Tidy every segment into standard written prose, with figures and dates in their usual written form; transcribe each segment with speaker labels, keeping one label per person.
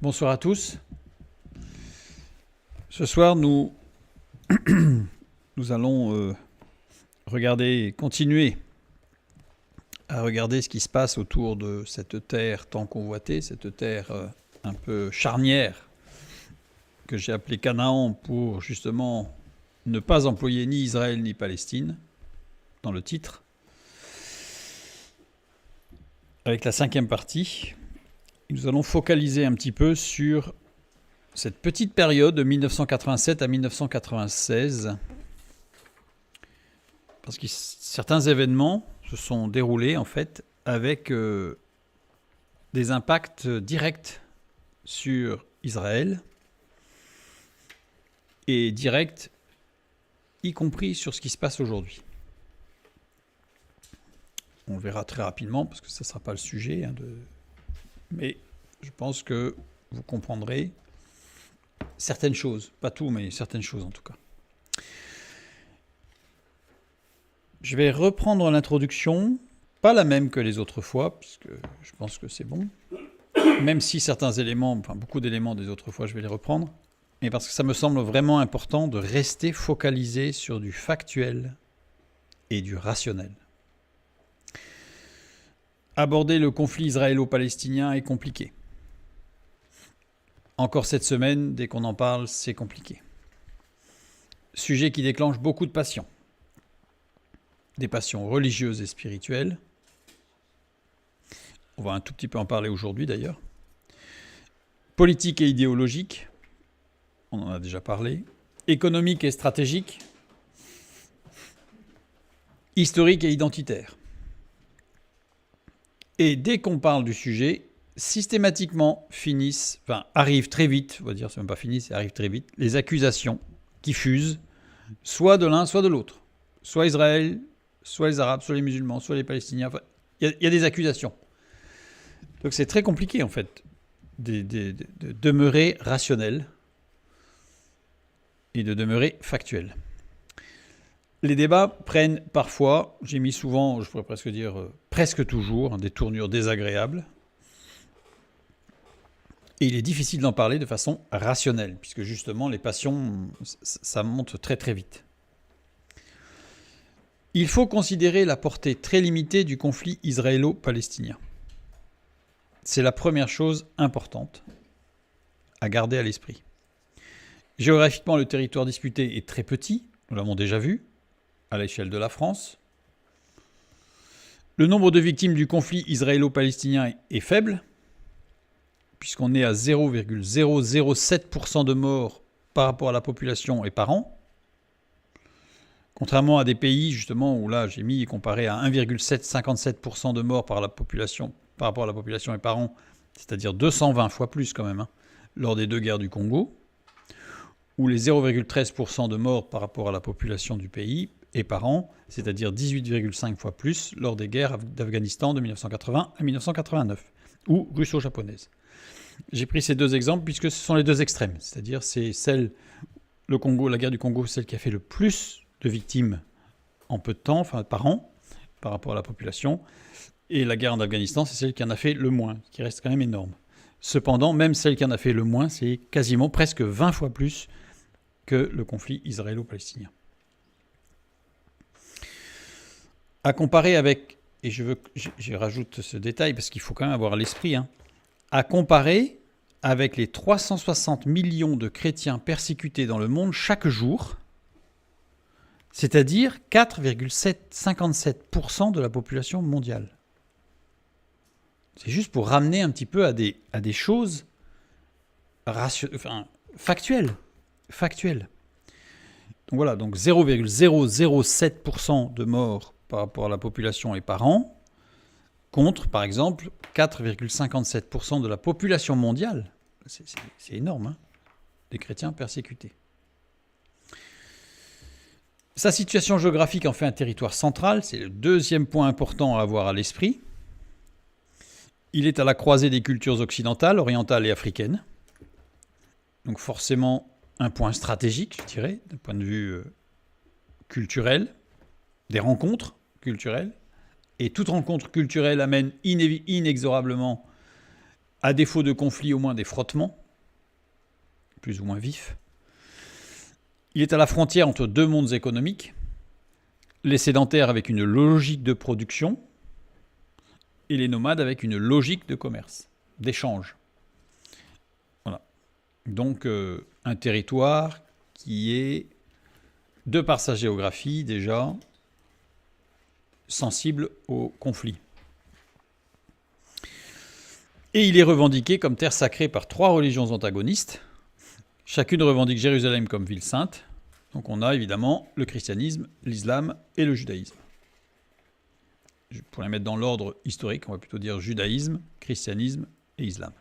Speaker 1: Bonsoir à tous. Ce soir, nous allons regarder, continuer à regarder ce qui se passe autour de cette terre tant convoitée, cette terre un peu charnière que j'ai appelée Canaan pour justement ne pas employer ni Israël ni Palestine dans le titre. Avec la 5e partie, nous allons focaliser un petit peu sur cette petite période de 1987 à 1996, parce que certains événements se sont déroulés en fait avec des impacts directs sur Israël et directs y compris sur ce qui se passe aujourd'hui. On verra très rapidement parce que ça ne sera pas le sujet, mais je pense que vous comprendrez certaines choses, pas tout, mais certaines choses en tout cas. Je vais reprendre l'introduction, pas la même que les autres fois, puisque je pense que c'est bon, même si certains éléments, enfin beaucoup d'éléments des autres fois, je vais les reprendre, mais parce que ça me semble vraiment important de rester focalisé sur du factuel et du rationnel. Aborder le conflit israélo-palestinien est compliqué. Encore cette semaine, dès qu'on en parle, c'est compliqué. Sujet qui déclenche beaucoup de passions. Des passions religieuses et spirituelles. On va un tout petit peu en parler aujourd'hui d'ailleurs. Politique et idéologique. On en a déjà parlé. Économique et stratégique. Historique et identitaire. Et dès qu'on parle du sujet, systématiquement arrivent très vite, on va dire, c'est même pas finissent, arrivent très vite, les accusations qui fusent, soit de l'un, soit de l'autre. Soit Israël, soit les Arabes, soit les musulmans, soit les Palestiniens. Enfin, il y a des accusations. Donc c'est très compliqué, en fait, de demeurer rationnel et de demeurer factuel. Les débats prennent parfois, j'ai mis souvent, je pourrais presque dire presque toujours, des tournures désagréables. Et il est difficile d'en parler de façon rationnelle, puisque justement les passions, ça monte très très vite. Il faut considérer la portée très limitée du conflit israélo-palestinien. C'est la première chose importante à garder à l'esprit. Géographiquement, le territoire disputé est très petit, nous l'avons déjà vu, à l'échelle de la France. Le nombre de victimes du conflit israélo-palestinien est faible, puisqu'on est à 0,007% de morts par rapport à la population et par an. Contrairement à des pays, justement, où là, j'ai mis comparé à 1,757% de morts par rapport à la population et par an, c'est-à-dire 220 fois plus quand même, lors des 2 guerres du Congo, ou les 0,13% de morts par rapport à la population du pays et par an, c'est-à-dire 18,5 fois plus lors des guerres d'Afghanistan de 1980 à 1989, ou russo-japonaises. J'ai pris ces 2 exemples puisque ce sont les 2 extrêmes, c'est-à-dire c'est la guerre du Congo, celle qui a fait le plus de victimes en peu de temps, enfin par an, par rapport à la population, et la guerre en Afghanistan, c'est celle qui en a fait le moins, qui reste quand même énorme. Cependant, même celle qui en a fait le moins, c'est quasiment presque 20 fois plus que le conflit israélo-palestinien. À comparer avec, et je rajoute ce détail parce qu'il faut quand même avoir à l'esprit, à comparer avec les 360 millions de chrétiens persécutés dans le monde chaque jour, c'est-à-dire 4,57% de la population mondiale. C'est juste pour ramener un petit peu à des choses factuelles. Donc voilà, donc 0,007% de morts par rapport à la population et par an, contre, par exemple, 4,57% de la population mondiale. C'est énorme, des chrétiens persécutés. Sa situation géographique en fait un territoire central, c'est le 2e point important à avoir à l'esprit. Il est à la croisée des cultures occidentales, orientales et africaines. Donc forcément un point stratégique, je dirais, d'un point de vue culturel, des rencontres culturelles. Et toute rencontre culturelle amène inexorablement À défaut de conflit, au moins des frottements, plus ou moins vifs. Il est à la frontière entre deux mondes économiques, les sédentaires avec une logique de production et les nomades avec une logique de commerce, d'échange. Voilà. Donc un territoire qui est, de par sa géographie déjà, sensible au conflit. Et il est revendiqué comme terre sacrée par trois religions antagonistes. Chacune revendique Jérusalem comme ville sainte. Donc on a évidemment le christianisme, l'islam et le judaïsme. Pour les mettre dans l'ordre historique, on va plutôt dire judaïsme, christianisme et islam.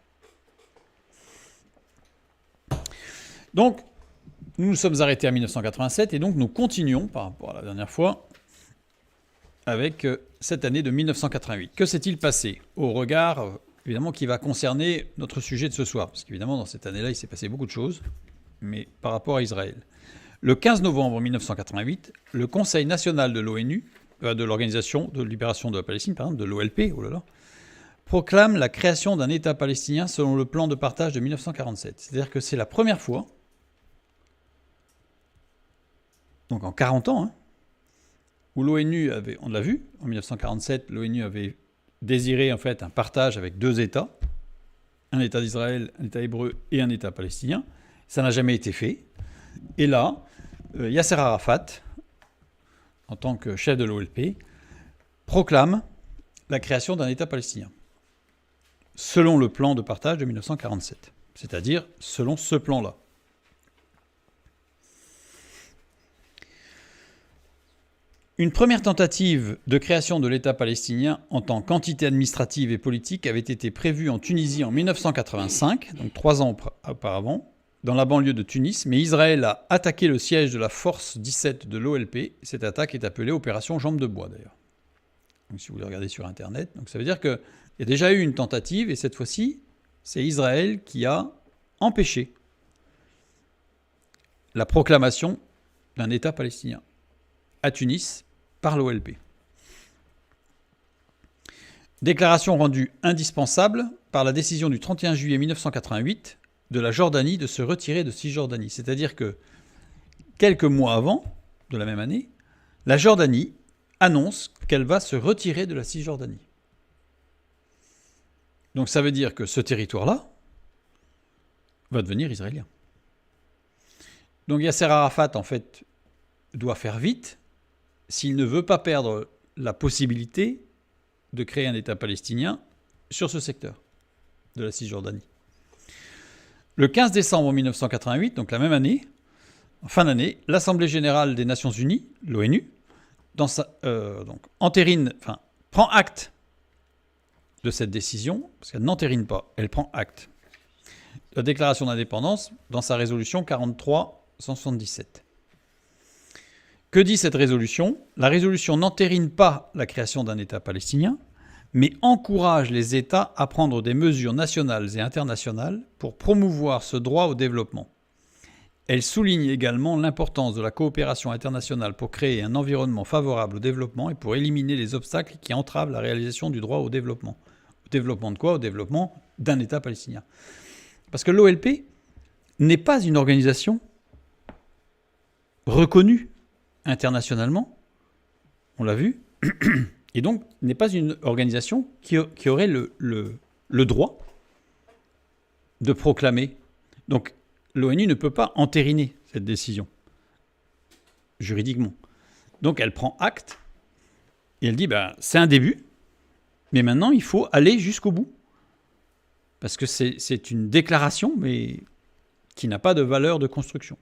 Speaker 1: Donc, nous nous sommes arrêtés à 1987 et donc nous continuons, par rapport à la dernière fois, avec cette année de 1988. Que s'est-il passé au regard, évidemment, qui va concerner notre sujet de ce soir? Parce qu'évidemment, dans cette année-là, il s'est passé beaucoup de choses, mais par rapport à Israël. Le 15 novembre 1988, le Conseil national de l'ONU, de l'Organisation de libération de la Palestine, par exemple, de l'OLP, proclame la création d'un État palestinien selon le plan de partage de 1947. C'est-à-dire que c'est la première fois, donc en 40 ans, où l'ONU avait, on l'a vu, en 1947, l'ONU avait désiré en fait un partage avec deux États, un État d'Israël, un État hébreu et un État palestinien. Ça n'a jamais été fait. Et là, Yasser Arafat, en tant que chef de l'OLP, proclame la création d'un État palestinien, selon le plan de partage de 1947, c'est-à-dire selon ce plan-là. Une première tentative de création de l'État palestinien en tant qu'entité administrative et politique avait été prévue en Tunisie en 1985, donc 3 ans auparavant, dans la banlieue de Tunis, mais Israël a attaqué le siège de la force 17 de l'OLP. Cette attaque est appelée Opération Jambe de Bois, d'ailleurs. Donc, si vous voulez regarder sur Internet. Donc, ça veut dire qu'il y a déjà eu une tentative, et cette fois-ci, c'est Israël qui a empêché la proclamation d'un État palestinien à Tunis par l'OLP. Déclaration rendue indispensable par la décision du 31 juillet 1988 de la Jordanie de se retirer de Cisjordanie. C'est-à-dire que quelques mois avant, de la même année, la Jordanie annonce qu'elle va se retirer de la Cisjordanie. Donc ça veut dire que ce territoire-là va devenir israélien. Donc Yasser Arafat, en fait, doit faire vite s'il ne veut pas perdre la possibilité de créer un État palestinien sur ce secteur de la Cisjordanie. Le 15 décembre 1988, donc la même année, en fin d'année, l'Assemblée générale des Nations unies, l'ONU, prend acte de cette décision, parce qu'elle n'entérine pas, elle prend acte. La déclaration d'indépendance dans sa résolution 43-177. Que dit cette résolution? La résolution n'entérine pas la création d'un État palestinien, mais encourage les États à prendre des mesures nationales et internationales pour promouvoir ce droit au développement. Elle souligne également l'importance de la coopération internationale pour créer un environnement favorable au développement et pour éliminer les obstacles qui entravent la réalisation du droit au développement. Au développement de quoi? Au développement d'un État palestinien. Parce que l'OLP n'est pas une organisation reconnue internationalement, on l'a vu, et donc n'est pas une organisation qui aurait le droit de proclamer. Donc l'ONU ne peut pas entériner cette décision, juridiquement. Donc elle prend acte, et elle dit, c'est un début, mais maintenant il faut aller jusqu'au bout. Parce que c'est une déclaration, mais qui n'a pas de valeur de construction.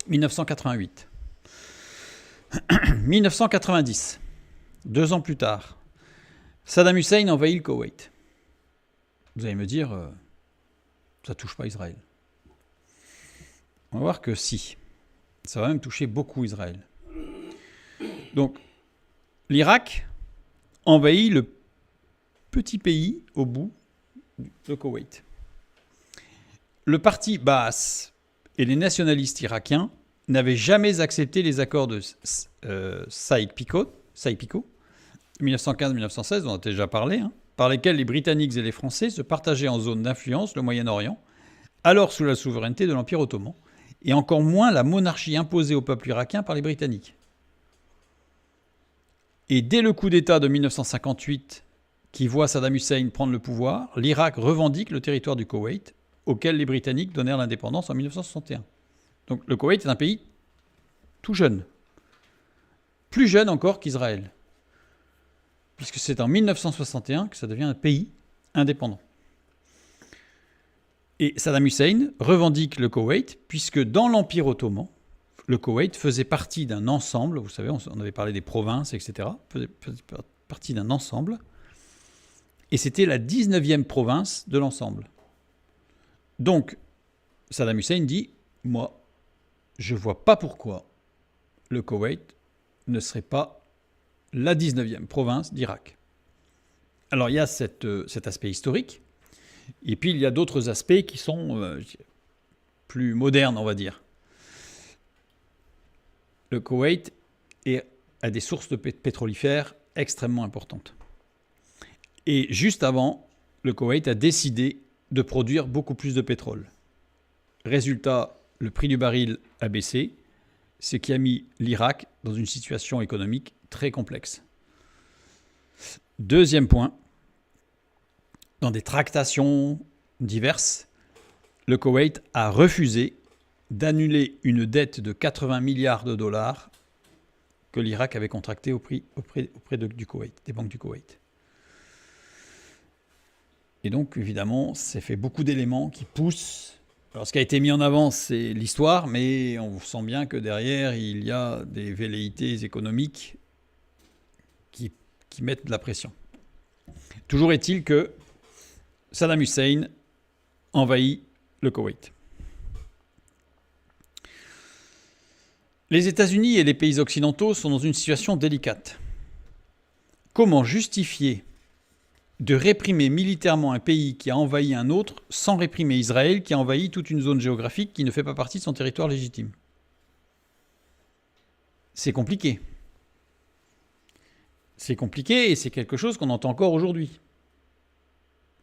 Speaker 1: 1988. 1990, 2 ans plus tard, Saddam Hussein envahit le Koweït. Vous allez me dire, ça ne touche pas Israël. On va voir que si. Ça va même toucher beaucoup Israël. Donc, l'Irak envahit le petit pays au bout, le Koweït. Le parti Baas et les nationalistes irakiens n'avaient jamais accepté les accords de Sykes-Picot, 1915-1916, on en a déjà parlé, par lesquels les Britanniques et les Français se partageaient en zone d'influence le Moyen-Orient, alors sous la souveraineté de l'Empire ottoman, et encore moins la monarchie imposée au peuple irakien par les Britanniques. Et dès le coup d'État de 1958, qui voit Saddam Hussein prendre le pouvoir, l'Irak revendique le territoire du Koweït, auquel les Britanniques donnèrent l'indépendance en 1961. Donc le Koweït est un pays tout jeune, plus jeune encore qu'Israël, puisque c'est en 1961 que ça devient un pays indépendant. Et Saddam Hussein revendique le Koweït, puisque dans l'Empire ottoman, le Koweït faisait partie d'un ensemble, vous savez, on avait parlé des provinces, etc., faisait partie d'un ensemble, et c'était la 19e province de l'ensemble. Donc, Saddam Hussein dit, moi, je ne vois pas pourquoi le Koweït ne serait pas la 19e province d'Irak. Alors, il y a cet aspect historique, et puis il y a d'autres aspects qui sont plus modernes, on va dire. Le Koweït a des sources de pétrolifères extrêmement importantes. Et juste avant, le Koweït a décidé de produire beaucoup plus de pétrole. Résultat, le prix du baril a baissé, ce qui a mis l'Irak dans une situation économique très complexe. Deuxième point, dans des tractations diverses, le Koweït a refusé d'annuler une dette de 80 milliards de dollars que l'Irak avait contractée auprès du Koweït, des banques du Koweït. Et donc, évidemment, ça fait beaucoup d'éléments qui poussent. Alors, ce qui a été mis en avant, c'est l'histoire, mais on sent bien que derrière, il y a des velléités économiques qui mettent de la pression. Toujours est-il que Saddam Hussein envahit le Koweït. Les États-Unis et les pays occidentaux sont dans une situation délicate. Comment justifier de réprimer militairement un pays qui a envahi un autre sans réprimer Israël qui a envahi toute une zone géographique qui ne fait pas partie de son territoire légitime? C'est compliqué. C'est compliqué et c'est quelque chose qu'on entend encore aujourd'hui.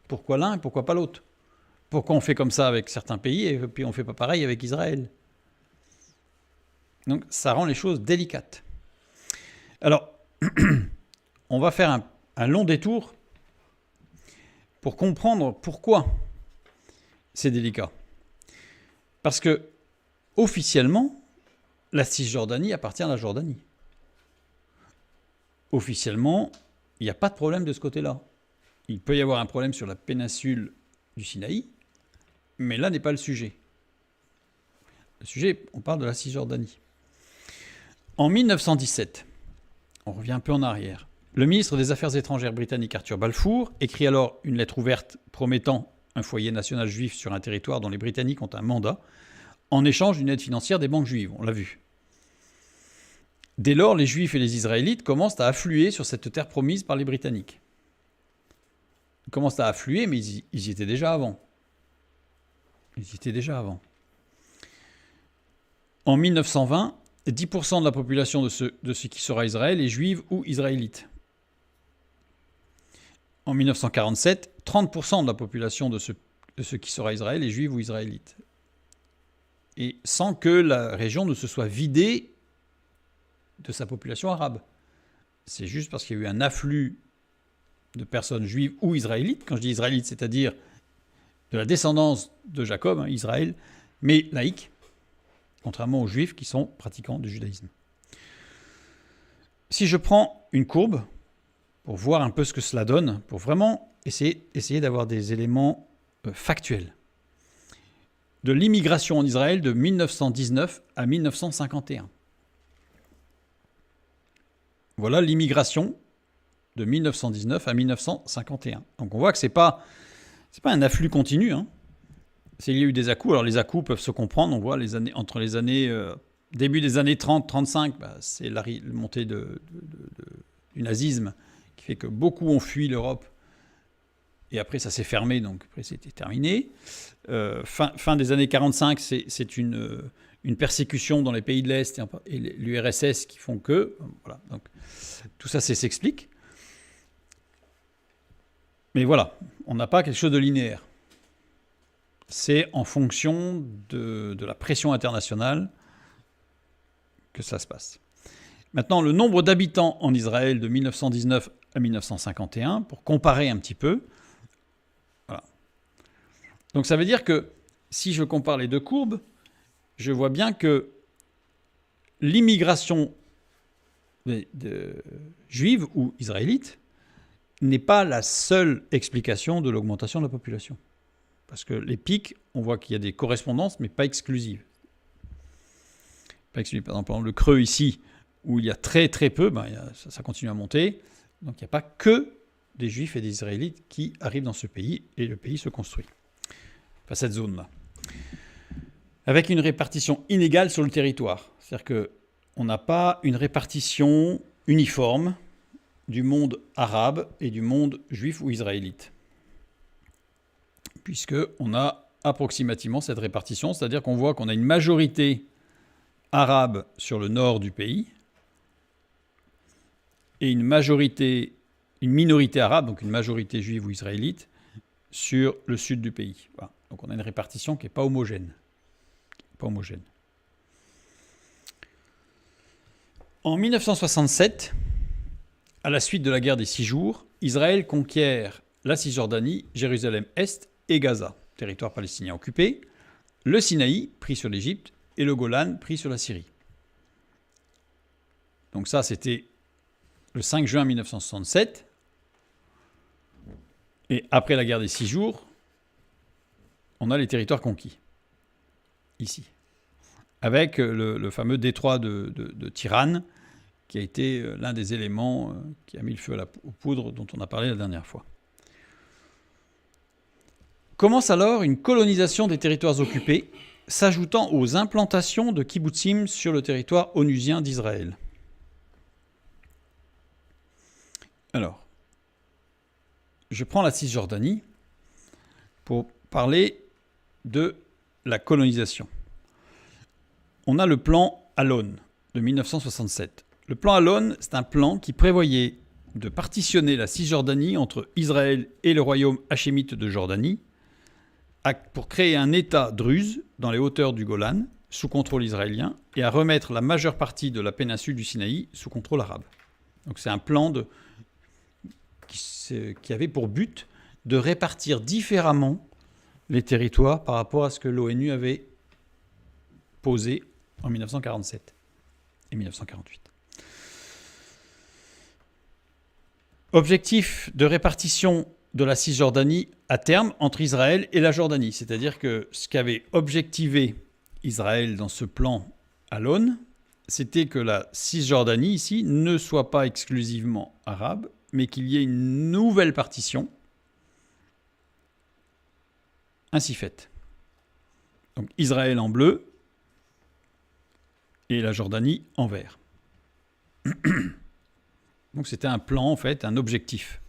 Speaker 1: Pourquoi l'un et pourquoi pas l'autre? Pourquoi on fait comme ça avec certains pays et puis on ne fait pas pareil avec Israël? Donc ça rend les choses délicates. Alors, on va faire un long détour pour comprendre pourquoi c'est délicat. Parce que, officiellement, la Cisjordanie appartient à la Jordanie. Officiellement, il n'y a pas de problème de ce côté-là. Il peut y avoir un problème sur la péninsule du Sinaï, mais là n'est pas le sujet. Le sujet, on parle de la Cisjordanie. En 1917, on revient un peu en arrière, le ministre des Affaires étrangères britannique Arthur Balfour écrit alors une lettre ouverte promettant un foyer national juif sur un territoire dont les Britanniques ont un mandat, en échange d'une aide financière des banques juives, on l'a vu. Dès lors, les Juifs et les Israélites commencent à affluer sur cette terre promise par les Britanniques. Ils commencent à affluer, mais ils y étaient déjà avant. En 1920, 10% de la population de ce qui sera Israël est juive ou israélite. En 1947, 30% de la population de ce qui sera Israël est juive ou israélite. Et sans que la région ne se soit vidée de sa population arabe. C'est juste parce qu'il y a eu un afflux de personnes juives ou israélites. Quand je dis israélites, c'est-à-dire de la descendance de Jacob, Israël, mais laïque, contrairement aux juifs qui sont pratiquants du judaïsme. Si je prends une courbe pour voir un peu ce que cela donne, pour vraiment essayer d'avoir des éléments factuels, de l'immigration en Israël de 1919 à 1951. Voilà l'immigration de 1919 à 1951. Donc on voit que c'est pas un afflux continu. Il y a eu des à-coups. Alors les à-coups peuvent se comprendre. On voit entre les années début des années 30-35, c'est la montée du nazisme qui fait que beaucoup ont fui l'Europe. Et après, ça s'est fermé, donc après, c'était terminé. Fin des années 45, c'est une persécution dans les pays de l'Est et l'URSS qui font que... Voilà, donc tout ça s'explique. Mais voilà, on n'a pas quelque chose de linéaire. C'est en fonction de la pression internationale que ça se passe. Maintenant, le nombre d'habitants en Israël de 1919 à 1951, pour comparer un petit peu. Voilà. Donc ça veut dire que si je compare les deux courbes, je vois bien que l'immigration juive ou israélite n'est pas la seule explication de l'augmentation de la population. Parce que les pics, on voit qu'il y a des correspondances, mais pas exclusives. Pas exclusives. Par exemple, le creux ici, où il y a très très peu, ça continue à monter. Donc il n'y a pas que des juifs et des israélites qui arrivent dans ce pays, et le pays se construit. Enfin, cette zone-là. Avec une répartition inégale sur le territoire. C'est-à-dire qu'on n'a pas une répartition uniforme du monde arabe et du monde juif ou israélite. Puisqu'on a approximativement cette répartition, c'est-à-dire qu'on voit qu'on a une majorité arabe sur le nord du pays et une minorité arabe, donc une majorité juive ou israélite, sur le sud du pays. Voilà. Donc on a une répartition qui n'est pas homogène. En 1967, à la suite de la guerre des 6 jours, Israël conquiert la Cisjordanie, Jérusalem-Est et Gaza, territoire palestinien occupé, le Sinaï, pris sur l'Égypte, et le Golan, pris sur la Syrie. Donc ça, c'était le 5 juin 1967. Et après la guerre des 6 jours, on a les territoires conquis, ici. Avec le fameux détroit de Tirane, qui a été l'un des éléments qui a mis le feu aux poudres dont on a parlé la dernière fois. Commence alors une colonisation des territoires occupés, s'ajoutant aux implantations de kibbutzim sur le territoire onusien d'Israël. Alors, je prends la Cisjordanie pour parler de la colonisation. On a le plan Allon de 1967. Le plan Allon, c'est un plan qui prévoyait de partitionner la Cisjordanie entre Israël et le royaume hachémite de Jordanie pour créer un État druze dans les hauteurs du Golan, sous contrôle israélien, et à remettre la majeure partie de la péninsule du Sinaï sous contrôle arabe. Donc c'est un plan qui avait pour but de répartir différemment les territoires par rapport à ce que l'ONU avait posé en 1947 et 1948. Objectif de répartition de la Cisjordanie à terme entre Israël et la Jordanie. C'est-à-dire que ce qu'avait objectivé Israël dans ce plan Allon, c'était que la Cisjordanie ici ne soit pas exclusivement arabe, mais qu'il y ait une nouvelle partition ainsi faite. Donc Israël en bleu et la Jordanie en vert. Donc c'était un plan, en fait, un objectif.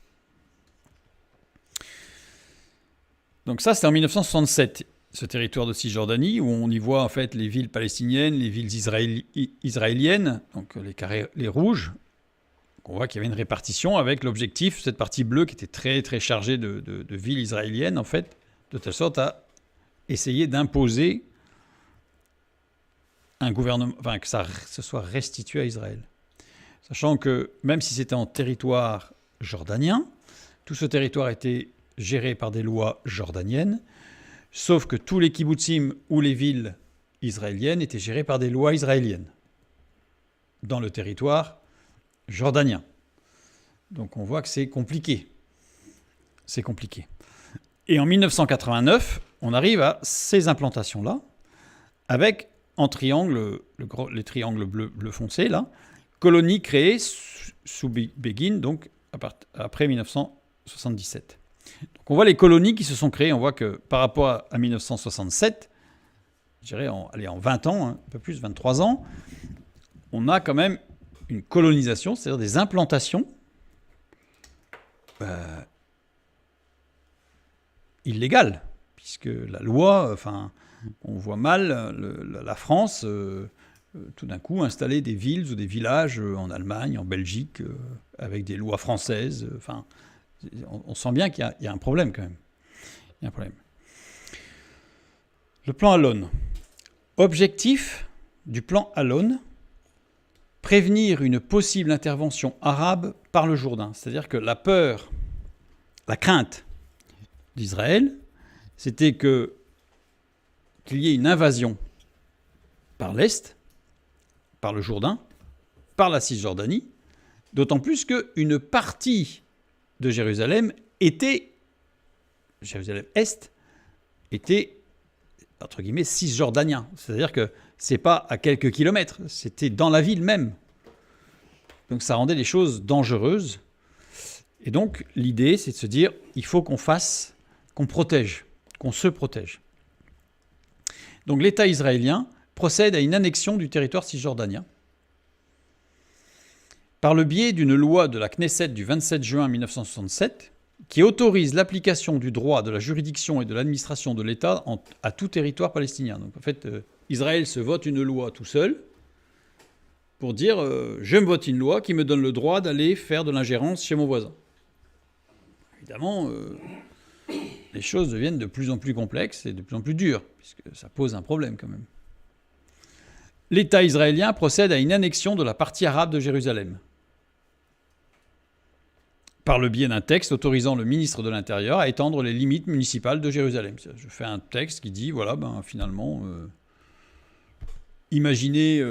Speaker 1: Donc ça, c'était en 1967, ce territoire de Cisjordanie, où on y voit en fait les villes palestiniennes, les villes israéliennes, donc les rouges. Donc on voit qu'il y avait une répartition avec l'objectif, cette partie bleue qui était très très chargée de villes israéliennes, en fait, de telle sorte à essayer d'imposer un gouvernement, enfin que ça se soit restitué à Israël. Sachant que même si c'était en territoire jordanien, tout ce territoire était géré par des lois jordaniennes, sauf que tous les kibbutzim ou les villes israéliennes étaient gérées par des lois israéliennes dans le territoire jordanien. Donc on voit que c'est compliqué. C'est compliqué. Et en 1989, on arrive à ces implantations-là, avec en triangle, les triangles bleu foncé, là, colonies créées sous Begin, donc après 1977. Donc on voit les colonies qui se sont créées, on voit que par rapport à 1967, je dirais en 20 ans, un peu plus, 23 ans, on a quand même une colonisation, c'est-à-dire des implantations illégales, puisque la loi, enfin, on voit mal la France tout d'un coup installer des villes ou des villages en Allemagne, en Belgique, avec des lois françaises, enfin, On sent bien qu'il y a un problème quand même. Il y a un problème. Le plan Allon. Objectif du plan Allon, prévenir une possible intervention arabe par le Jourdain. C'est-à-dire que la peur, la crainte d'Israël, c'était qu'il y ait une invasion par l'Est, par le Jourdain, par la Cisjordanie, d'autant plus qu'une partie de Jérusalem Jérusalem-Est, était, entre guillemets, cisjordanien. C'est-à-dire que ce n'est pas à quelques kilomètres, c'était dans la ville même. Donc ça rendait les choses dangereuses. Et donc l'idée, c'est de se dire, il faut qu'on protège, qu'on se protège. Donc l'État israélien procède à une annexion du territoire cisjordanien par le biais d'une loi de la Knesset du 27 juin 1967 qui autorise l'application du droit de la juridiction et de l'administration de l'État à tout territoire palestinien. Donc en fait, Israël se vote une loi tout seul pour dire je me vote une loi qui me donne le droit d'aller faire de l'ingérence chez mon voisin. Évidemment, les choses deviennent de plus en plus complexes et de plus en plus dures, puisque ça pose un problème quand même. L'État israélien procède à une annexion de la partie arabe de Jérusalem, par le biais d'un texte autorisant le ministre de l'Intérieur à étendre les limites municipales de Jérusalem. Je fais un texte qui dit, voilà, finalement, imaginez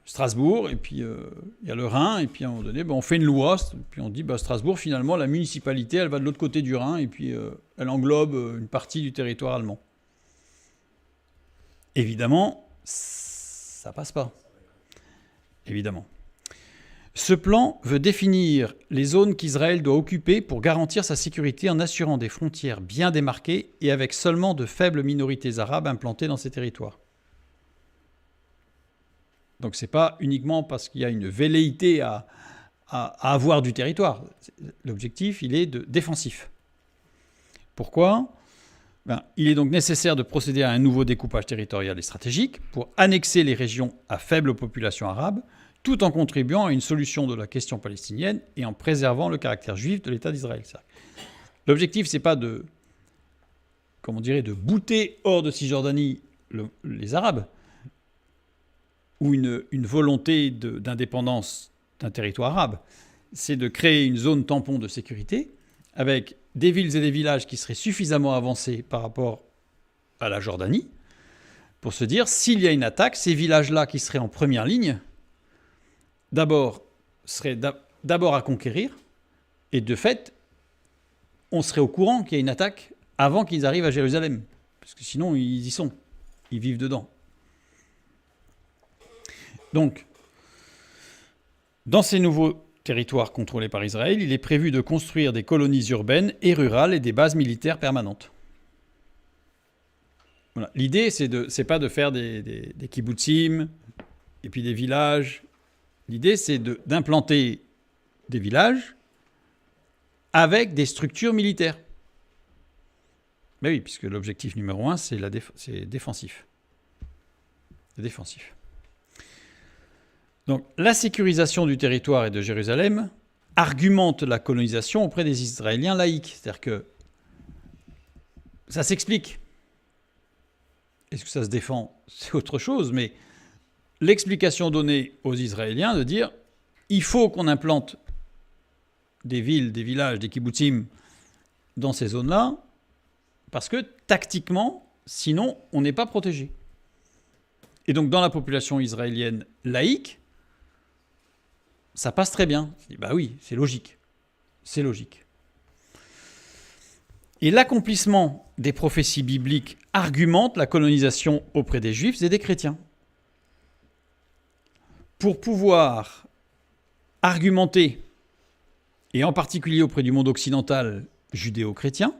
Speaker 1: Strasbourg, et puis il y a le Rhin, et puis à un moment donné, on fait une loi, puis on dit, Strasbourg, finalement, la municipalité, elle va de l'autre côté du Rhin, et puis elle englobe une partie du territoire allemand. Évidemment, ça passe pas. Évidemment. Ce plan veut définir les zones qu'Israël doit occuper pour garantir sa sécurité en assurant des frontières bien démarquées et avec seulement de faibles minorités arabes implantées dans ces territoires. Donc ce n'est pas uniquement parce qu'il y a une velléité à avoir du territoire. L'objectif, il est défensif. Pourquoi ? Il est donc nécessaire de procéder à un nouveau découpage territorial et stratégique pour annexer les régions à faible population arabe, tout en contribuant à une solution de la question palestinienne et en préservant le caractère juif de l'État d'Israël. L'objectif, ce n'est pas de bouter hors de Cisjordanie les Arabes, ou une volonté d'indépendance d'un territoire arabe. C'est de créer une zone tampon de sécurité avec des villes et des villages qui seraient suffisamment avancés par rapport à la Jordanie pour se dire, s'il y a une attaque, ces villages-là qui seraient en première ligne, seraient d'abord à conquérir, et de fait, on serait au courant qu'il y a une attaque avant qu'ils arrivent à Jérusalem. Parce que sinon, ils y sont. Ils vivent dedans. Donc, dans ces nouveaux territoires contrôlés par Israël, il est prévu de construire des colonies urbaines et rurales et des bases militaires permanentes. Voilà. L'idée, c'est pas de faire des kibbutzim et puis des villages. L'idée, c'est d'implanter des villages avec des structures militaires. Mais oui, puisque l'objectif numéro 1, c'est défensif. C'est défensif. Donc, la sécurisation du territoire et de Jérusalem argumente la colonisation auprès des Israéliens laïcs. C'est-à-dire que ça s'explique. Est-ce que ça se défend ? C'est autre chose, mais l'explication donnée aux Israéliens de dire il faut qu'on implante des villes, des villages, des kibbutzim dans ces zones-là, parce que tactiquement, sinon, on n'est pas protégé. Et donc, dans la population israélienne laïque, ça passe très bien. Oui, c'est logique. C'est logique. Et l'accomplissement des prophéties bibliques argumente la colonisation auprès des Juifs et des chrétiens. Pour pouvoir argumenter, et en particulier auprès du monde occidental judéo-chrétien,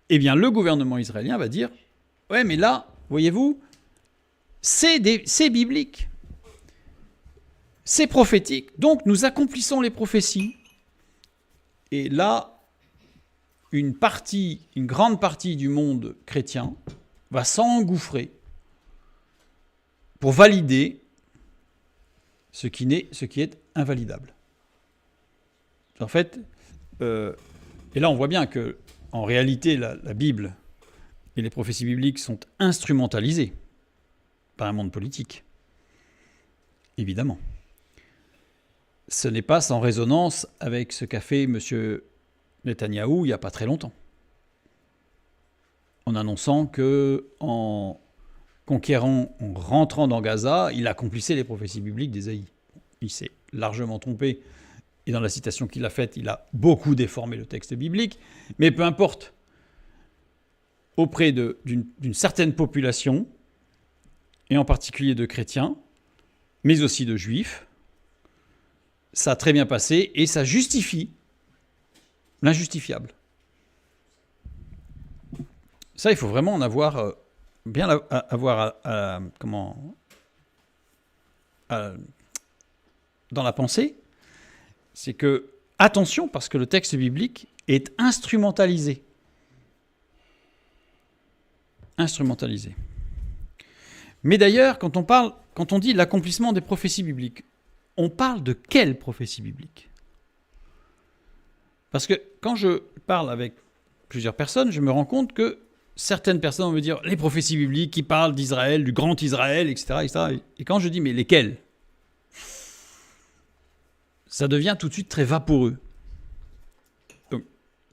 Speaker 1: le gouvernement israélien va dire « Ouais, mais là, voyez-vous, c'est biblique. C'est prophétique. Donc, nous accomplissons les prophéties. » Et là, une grande partie du monde chrétien va s'engouffrer pour valider ce qui est invalidable. En fait, et là on voit bien que en réalité la Bible et les prophéties bibliques sont instrumentalisées par un monde politique. Évidemment. Ce n'est pas sans résonance avec ce qu'a fait M. Netanyahou il n'y a pas très longtemps, en annonçant qu'en conquérant, en rentrant dans Gaza, il accomplissait les prophéties bibliques d'Ésaïe. Il s'est largement trompé, et dans la citation qu'il a faite, il a beaucoup déformé le texte biblique, mais peu importe. Auprès d'une certaine population, et en particulier de chrétiens, mais aussi de juifs, ça a très bien passé, et ça justifie l'injustifiable. Ça, il faut vraiment en avoir bien avoir dans la pensée. C'est que, attention, parce que le texte biblique est instrumentalisé. Instrumentalisé. Mais d'ailleurs, quand on dit l'accomplissement des prophéties bibliques, on parle de quelle prophétie biblique ? Parce que quand je parle avec plusieurs personnes, je me rends compte que certaines personnes vont me dire les prophéties bibliques qui parlent d'Israël, du grand Israël, etc., etc. Et quand je dis mais lesquelles ? Ça devient tout de suite très vaporeux. Donc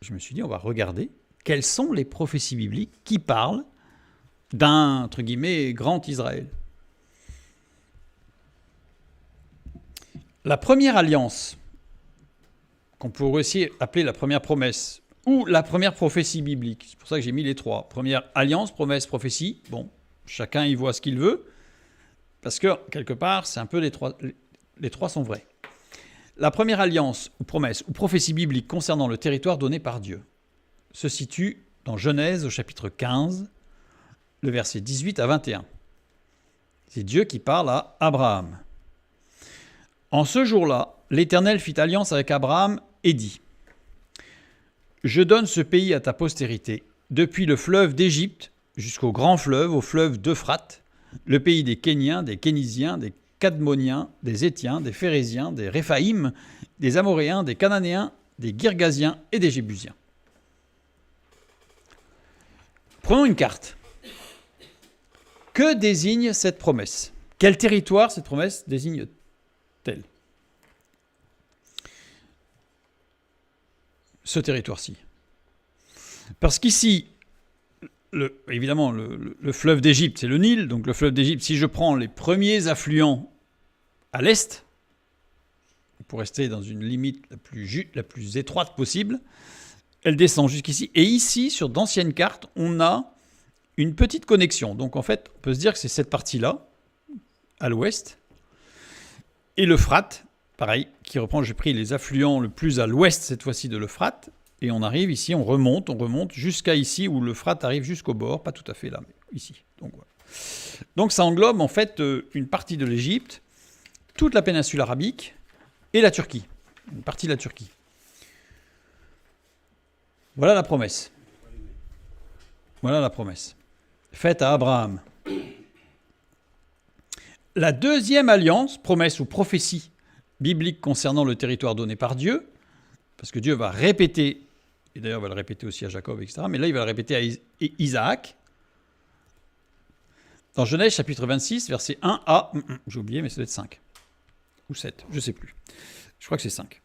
Speaker 1: je me suis dit on va regarder quelles sont les prophéties bibliques qui parlent d'un, entre guillemets, grand Israël. La première alliance, qu'on pourrait aussi appeler la première promesse, ou la première prophétie biblique, c'est pour ça que j'ai mis les trois. Première alliance, promesse, prophétie, bon, chacun y voit ce qu'il veut, parce que, quelque part, c'est un peu les trois sont vrais. La première alliance, ou promesse, ou prophétie biblique concernant le territoire donné par Dieu se situe dans Genèse au chapitre 15, le verset 18 à 21. C'est Dieu qui parle à Abraham. En ce jour-là, l'Éternel fit alliance avec Abraham et dit : Je donne ce pays à ta postérité, depuis le fleuve d'Égypte jusqu'au grand fleuve, au fleuve d'Euphrate, le pays des Kéniens, des Kénisiens, des Cadmoniens, des Étiens, des Phéréziens, des Réphaïm, des Amoréens, des Cananéens, des Girgasiens et des Jébusiens. Prenons une carte. Que désigne cette promesse ? Quel territoire cette promesse désigne-t-elle ? Ce territoire-ci. Parce qu'ici, évidemment, le fleuve d'Égypte, c'est le Nil. Donc le fleuve d'Égypte, si je prends les premiers affluents à l'est, pour rester dans une limite la plus étroite possible, elle descend jusqu'ici. Et ici, sur d'anciennes cartes, on a une petite connexion. Donc en fait, on peut se dire que c'est cette partie-là, à l'ouest, et l'Euphrate, pareil, qui reprend, j'ai pris les affluents le plus à l'ouest cette fois-ci de l'Euphrate, et on arrive ici, on remonte jusqu'à ici, où l'Euphrate arrive jusqu'au bord, pas tout à fait là, mais ici. Donc, voilà. Donc ça englobe en fait une partie de l'Égypte, toute la péninsule arabique et la Turquie, une partie de la Turquie. Voilà la promesse. Voilà la promesse faite à Abraham. La deuxième alliance, promesse ou prophétie biblique concernant le territoire donné par Dieu, parce que Dieu va répéter, et d'ailleurs va le répéter aussi à Jacob, etc., mais là il va le répéter à Isaac, dans Genèse chapitre 26, verset 1 à... j'ai oublié, mais ça doit être 5. Ou 7, je ne sais plus. Je crois que c'est 5.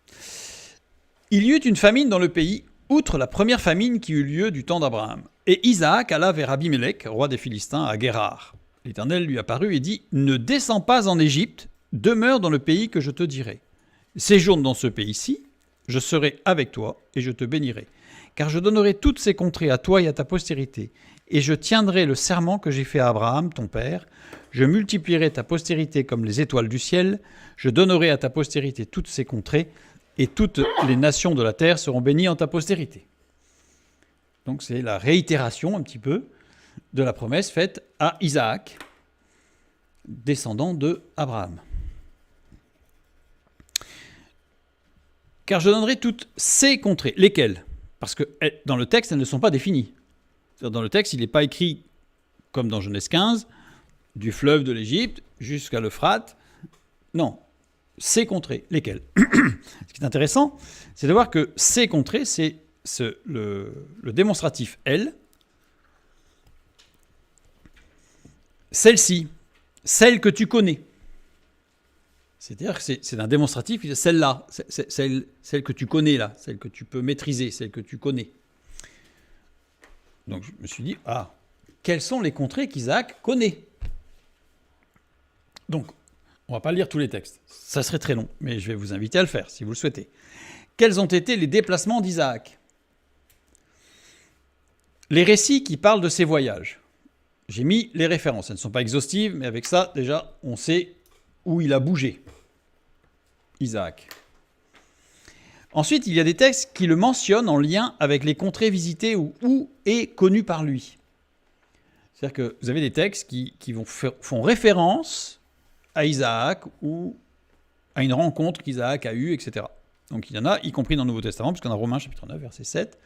Speaker 1: Il y eut une famine dans le pays, outre la première famine qui eut lieu du temps d'Abraham. Et Isaac alla vers Abimélec, roi des Philistins, à Guérar. L'Éternel lui apparut et dit : Ne descends pas en Égypte, demeure dans le pays que je te dirai. Séjourne dans ce pays-ci, je serai avec toi et je te bénirai. Car je donnerai toutes ces contrées à toi et à ta postérité. Et je tiendrai le serment que j'ai fait à Abraham, ton père. Je multiplierai ta postérité comme les étoiles du ciel. Je donnerai à ta postérité toutes ces contrées. Et toutes les nations de la terre seront bénies en ta postérité. Donc c'est la réitération un petit peu de la promesse faite à Isaac, descendant de Abraham. Car je donnerai toutes ces contrées. Lesquelles ? Parce que dans le texte, elles ne sont pas définies. C'est-à-dire, dans le texte, il n'est pas écrit, comme dans Genèse 15, du fleuve de l'Égypte jusqu'à l'Euphrate. Non. ces contrées. Lesquelles? Ce qui est intéressant, c'est de voir que ces contrées, c'est le démonstratif L. Celle-ci, celle que tu connais. C'est-à-dire que c'est un démonstratif, celle-là, celle que tu connais là, celle que tu peux maîtriser, celle que tu connais. Donc je me suis dit, quelles sont les contrées qu'Isaac connaît? Donc, on ne va pas lire tous les textes, ça serait très long, mais je vais vous inviter à le faire si vous le souhaitez. Quels ont été les déplacements d'Isaac? Les récits qui parlent de ses voyages. J'ai mis les références, elles ne sont pas exhaustives, mais avec ça, déjà, on sait où il a bougé, Isaac. Ensuite, il y a des textes qui le mentionnent en lien avec les contrées visitées ou où est connu par lui. C'est-à-dire que vous avez des textes qui font référence à Isaac ou à une rencontre qu'Isaac a eue, etc. Donc il y en a, y compris dans le Nouveau Testament, puisqu'on a Romains chapitre 9, verset 7.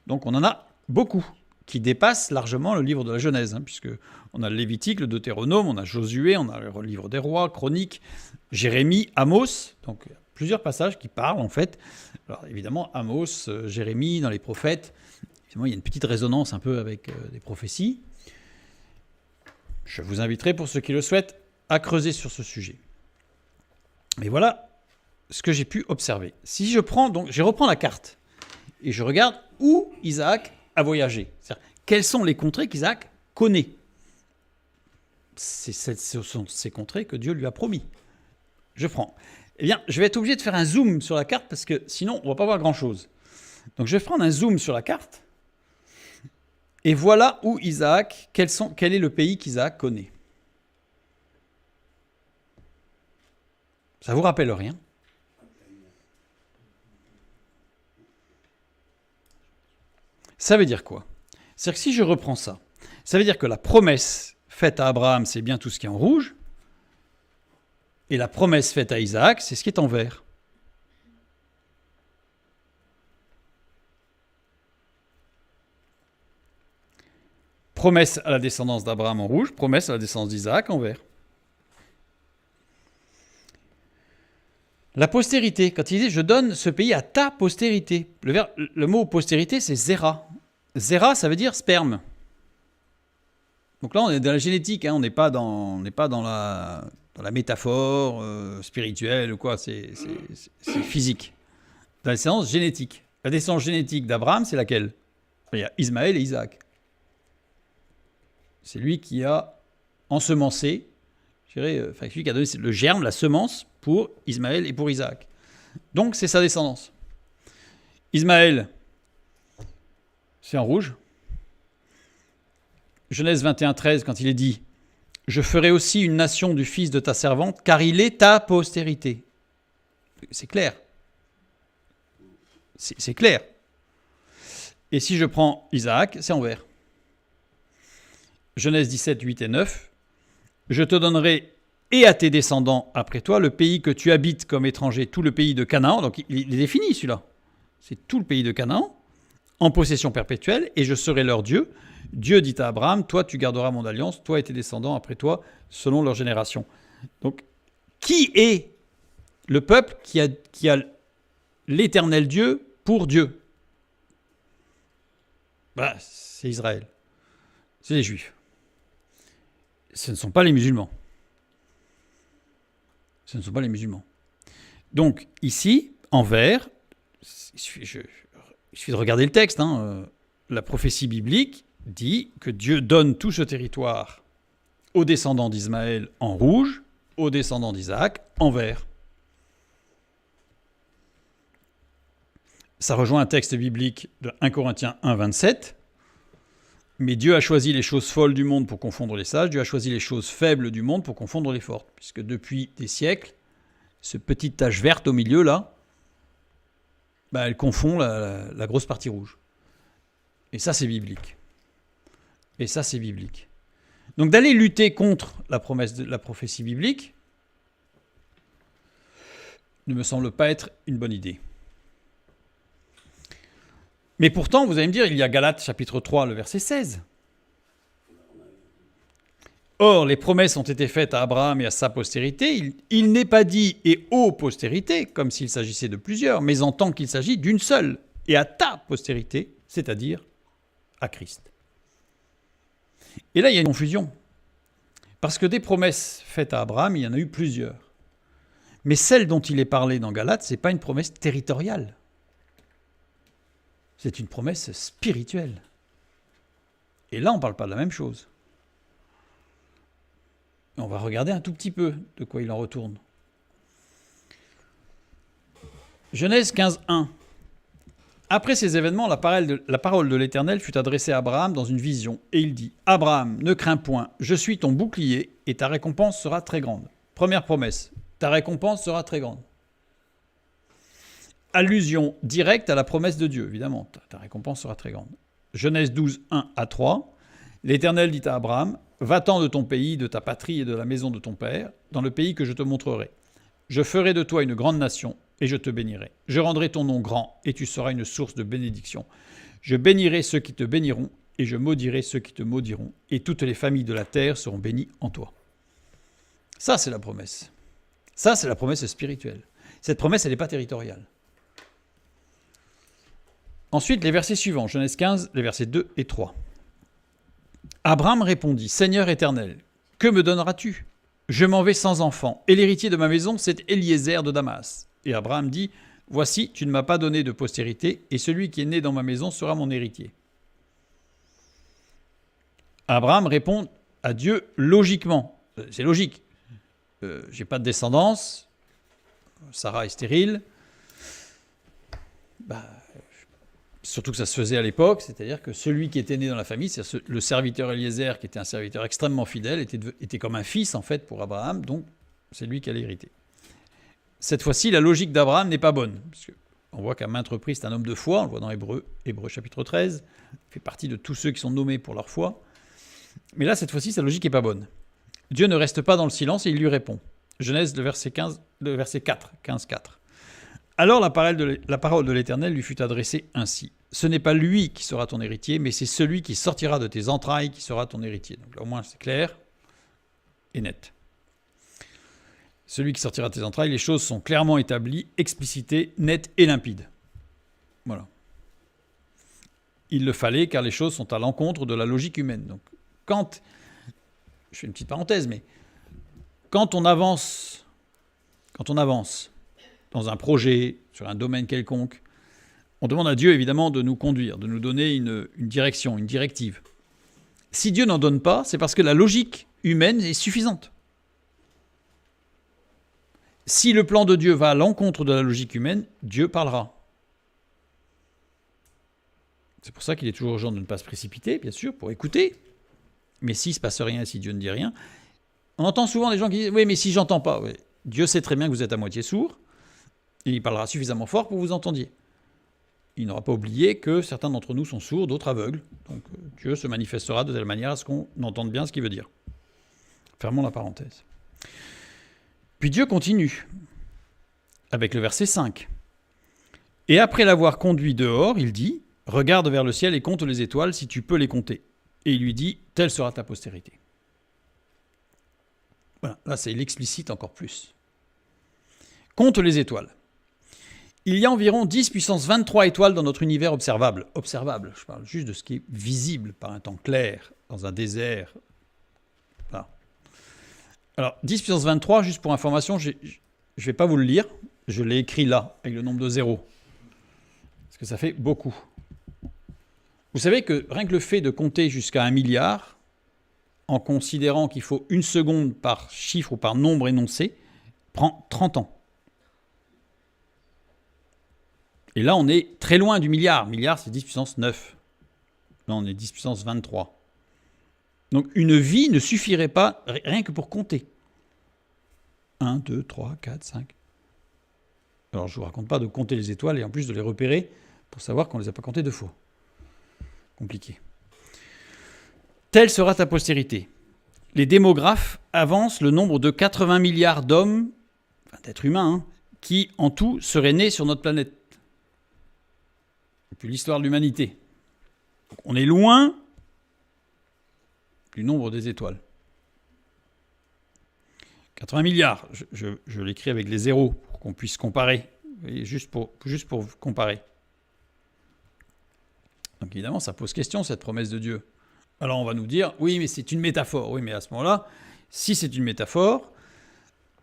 Speaker 1: Donc on en a beaucoup qui dépassent largement le livre de la Genèse, puisque on a le Lévitique, le Deutéronome, on a Josué, on a le livre des Rois, Chroniques, Jérémie, Amos. Donc il y a plusieurs passages qui parlent en fait. Alors évidemment, Amos, Jérémie, dans les prophètes, évidemment, il y a une petite résonance un peu avec des prophéties. Je vous inviterai, pour ceux qui le souhaitent, à creuser sur ce sujet. Mais voilà ce que j'ai pu observer. Si je reprends la carte et je regarde où Isaac a voyagé. C'est-à-dire, quelles sont les contrées qu'Isaac connaît? Ce sont ces contrées que Dieu lui a promis. Je prends. Eh bien, je vais être obligé de faire un zoom sur la carte parce que sinon, on ne va pas voir grand-chose. Donc, je vais prendre un zoom sur la carte. Et voilà où Isaac, quel est le pays qu'Isaac connaît. Ça vous rappelle rien? Ça veut dire quoi? C'est-à-dire que si je reprends ça, ça veut dire que la promesse faite à Abraham, c'est bien tout ce qui est en rouge, et la promesse faite à Isaac, c'est ce qui est en vert. Promesse à la descendance d'Abraham en rouge, promesse à la descendance d'Isaac en vert. La postérité, quand il dit « je donne ce pays à ta postérité », le mot postérité, c'est zéra. Zéra, ça veut dire sperme. Donc là, on est dans la génétique, on n'est pas dans la métaphore spirituelle ou quoi, c'est physique. Dans la descendance génétique. La descendance génétique d'Abraham, c'est laquelle? Il y a Ismaël et Isaac. C'est lui qui a ensemencé, celui qui a donné le germe, la semence pour Ismaël et pour Isaac. Donc c'est sa descendance. Ismaël, c'est en rouge. Genèse 21, 13, quand il est dit « Je ferai aussi une nation du fils de ta servante, car il est ta postérité. » C'est clair. C'est clair. Et si je prends Isaac, c'est en vert. Genèse 17, 8 et 9. « Je te donnerai et à tes descendants après toi le pays que tu habites comme étranger, tout le pays de Canaan. » Donc il est défini celui-là. C'est tout le pays de Canaan, en possession perpétuelle, et je serai leur Dieu. Dieu dit à Abraham, toi tu garderas mon alliance, toi et tes descendants après toi, selon leur génération. Donc, qui est le peuple qui a l'éternel Dieu pour Dieu? C'est Israël. C'est les Juifs. Ce ne sont pas les musulmans. Ce ne sont pas les musulmans. Donc, ici, en vert, il suffit de regarder le texte, la prophétie biblique dit que Dieu donne tout ce territoire aux descendants d'Ismaël en rouge, aux descendants d'Isaac en vert. Ça rejoint un texte biblique de 1 Corinthiens 1, 27. Mais Dieu a choisi les choses folles du monde pour confondre les sages, Dieu a choisi les choses faibles du monde pour confondre les fortes. Puisque depuis des siècles, ce petite tache verte au milieu, là, elle confond la grosse partie rouge. Et ça, c'est biblique. Donc d'aller lutter contre la promesse de la prophétie biblique ne me semble pas être une bonne idée. Mais pourtant, vous allez me dire, il y a Galates chapitre 3, le verset 16. Or, les promesses ont été faites à Abraham et à sa postérité. Il n'est pas dit et aux postérités, comme s'il s'agissait de plusieurs, mais en tant qu'il s'agit d'une seule, et à ta postérité, c'est-à-dire à Christ. Et là, il y a une confusion. Parce que des promesses faites à Abraham, il y en a eu plusieurs. Mais celle dont il est parlé dans Galates, ce n'est pas une promesse territoriale. C'est une promesse spirituelle. Et là, on ne parle pas de la même chose. On va regarder un tout petit peu de quoi il en retourne. Genèse 15:1. Après ces événements, la parole de l'Éternel fut adressée à Abraham dans une vision, et il dit : Abraham, ne crains point, je suis ton bouclier, et ta récompense sera très grande. Première promesse, ta récompense sera très grande. Allusion directe à la promesse de Dieu, évidemment, ta récompense sera très grande. Genèse 12:1-3. L'Éternel dit à Abraham : Va-t'en de ton pays, de ta patrie et de la maison de ton père, dans le pays que je te montrerai. Je ferai de toi une grande nation, et je te bénirai. Je rendrai ton nom grand, et tu seras une source de bénédiction. Je bénirai ceux qui te béniront, et je maudirai ceux qui te maudiront, et toutes les familles de la terre seront bénies en toi. Ça, c'est la promesse. Ça, c'est la promesse spirituelle. Cette promesse, elle n'est pas territoriale. Ensuite, les versets suivants, Genèse 15, les versets 2 et 3. Abraham répondit : Seigneur éternel, que me donneras-tu ? Je m'en vais sans enfant, et l'héritier de ma maison, c'est Eliezer de Damas. Et Abraham dit : Voici, tu ne m'as pas donné de postérité, et celui qui est né dans ma maison sera mon héritier. Abraham répond à Dieu logiquement. C'est logique. J'ai pas de descendance, Sarah est stérile. Surtout que ça se faisait à l'époque, c'est-à-dire que celui qui était né dans la famille, c'est le serviteur Eliezer, qui était un serviteur extrêmement fidèle, était comme un fils en fait pour Abraham, donc c'est lui qui allait hériter. Cette fois-ci, la logique d'Abraham n'est pas bonne, parce qu'on voit qu'à maintes reprises, c'est un homme de foi, on le voit dans Hébreux chapitre 13, il fait partie de tous ceux qui sont nommés pour leur foi. Mais là, cette fois-ci, sa logique n'est pas bonne. Dieu ne reste pas dans le silence et il lui répond. Genèse, le verset 4, 15-4. Alors la parole de l'Éternel lui fut adressée ainsi. Ce n'est pas lui qui sera ton héritier, mais c'est celui qui sortira de tes entrailles qui sera ton héritier. Donc là, au moins, c'est clair et net. Celui qui sortira de tes entrailles, les choses sont clairement établies, explicitées, nettes et limpides. Voilà. Il le fallait, car les choses sont à l'encontre de la logique humaine. Donc, je fais une petite parenthèse, mais quand on avance dans un projet, sur un domaine quelconque, on demande à Dieu, évidemment, de nous conduire, de nous donner une direction, une directive. Si Dieu n'en donne pas, c'est parce que la logique humaine est suffisante. Si le plan de Dieu va à l'encontre de la logique humaine, Dieu parlera. C'est pour ça qu'il est toujours urgent de ne pas se précipiter, bien sûr, pour écouter. Mais s'il ne se passe rien, si Dieu ne dit rien, on entend souvent des gens qui disent « Oui, mais si j'entends pas, oui. » Dieu sait très bien que vous êtes à moitié sourd, et il parlera suffisamment fort pour que vous entendiez. Il n'aura pas oublié que certains d'entre nous sont sourds, d'autres aveugles. Donc Dieu se manifestera de telle manière à ce qu'on entende bien ce qu'il veut dire. Fermons la parenthèse. Puis Dieu continue avec le verset 5. Et après l'avoir conduit dehors, il dit : Regarde vers le ciel et compte les étoiles si tu peux les compter. Et il lui dit : Telle sera ta postérité. Voilà, là c'est l'explicite encore plus. Compte les étoiles. Il y a environ 10 puissance 23 étoiles dans notre univers observable. Observable, je parle juste de ce qui est visible par un temps clair, dans un désert. Voilà. Alors, 10 puissance 23, juste pour information, je ne vais pas vous le lire. Je l'ai écrit là, avec le nombre de zéros. Parce que ça fait beaucoup. Vous savez que rien que le fait de compter jusqu'à 1 milliard, en considérant qu'il faut 1 seconde par chiffre ou par nombre énoncé, prend 30 ans. Et là, on est très loin du milliard. Milliard, c'est 10 puissance 9. Là, on est 10 puissance 23. Donc, une vie ne suffirait pas rien que pour compter. 1, 2, 3, 4, 5. Alors, je ne vous raconte pas de compter les étoiles et en plus de les repérer pour savoir qu'on ne les a pas comptées 2 fois. Compliqué. Telle sera ta postérité. Les démographes avancent le nombre de 80 milliards d'hommes, enfin d'êtres humains, qui en tout seraient nés sur notre planète. Depuis l'histoire de l'humanité. On est loin du nombre des étoiles. 80 milliards. Je l'écris avec les zéros pour qu'on puisse comparer. Et juste pour comparer. Donc évidemment, ça pose question, cette promesse de Dieu. Alors on va nous dire, oui, mais c'est une métaphore. Oui, mais à ce moment-là, si c'est une métaphore,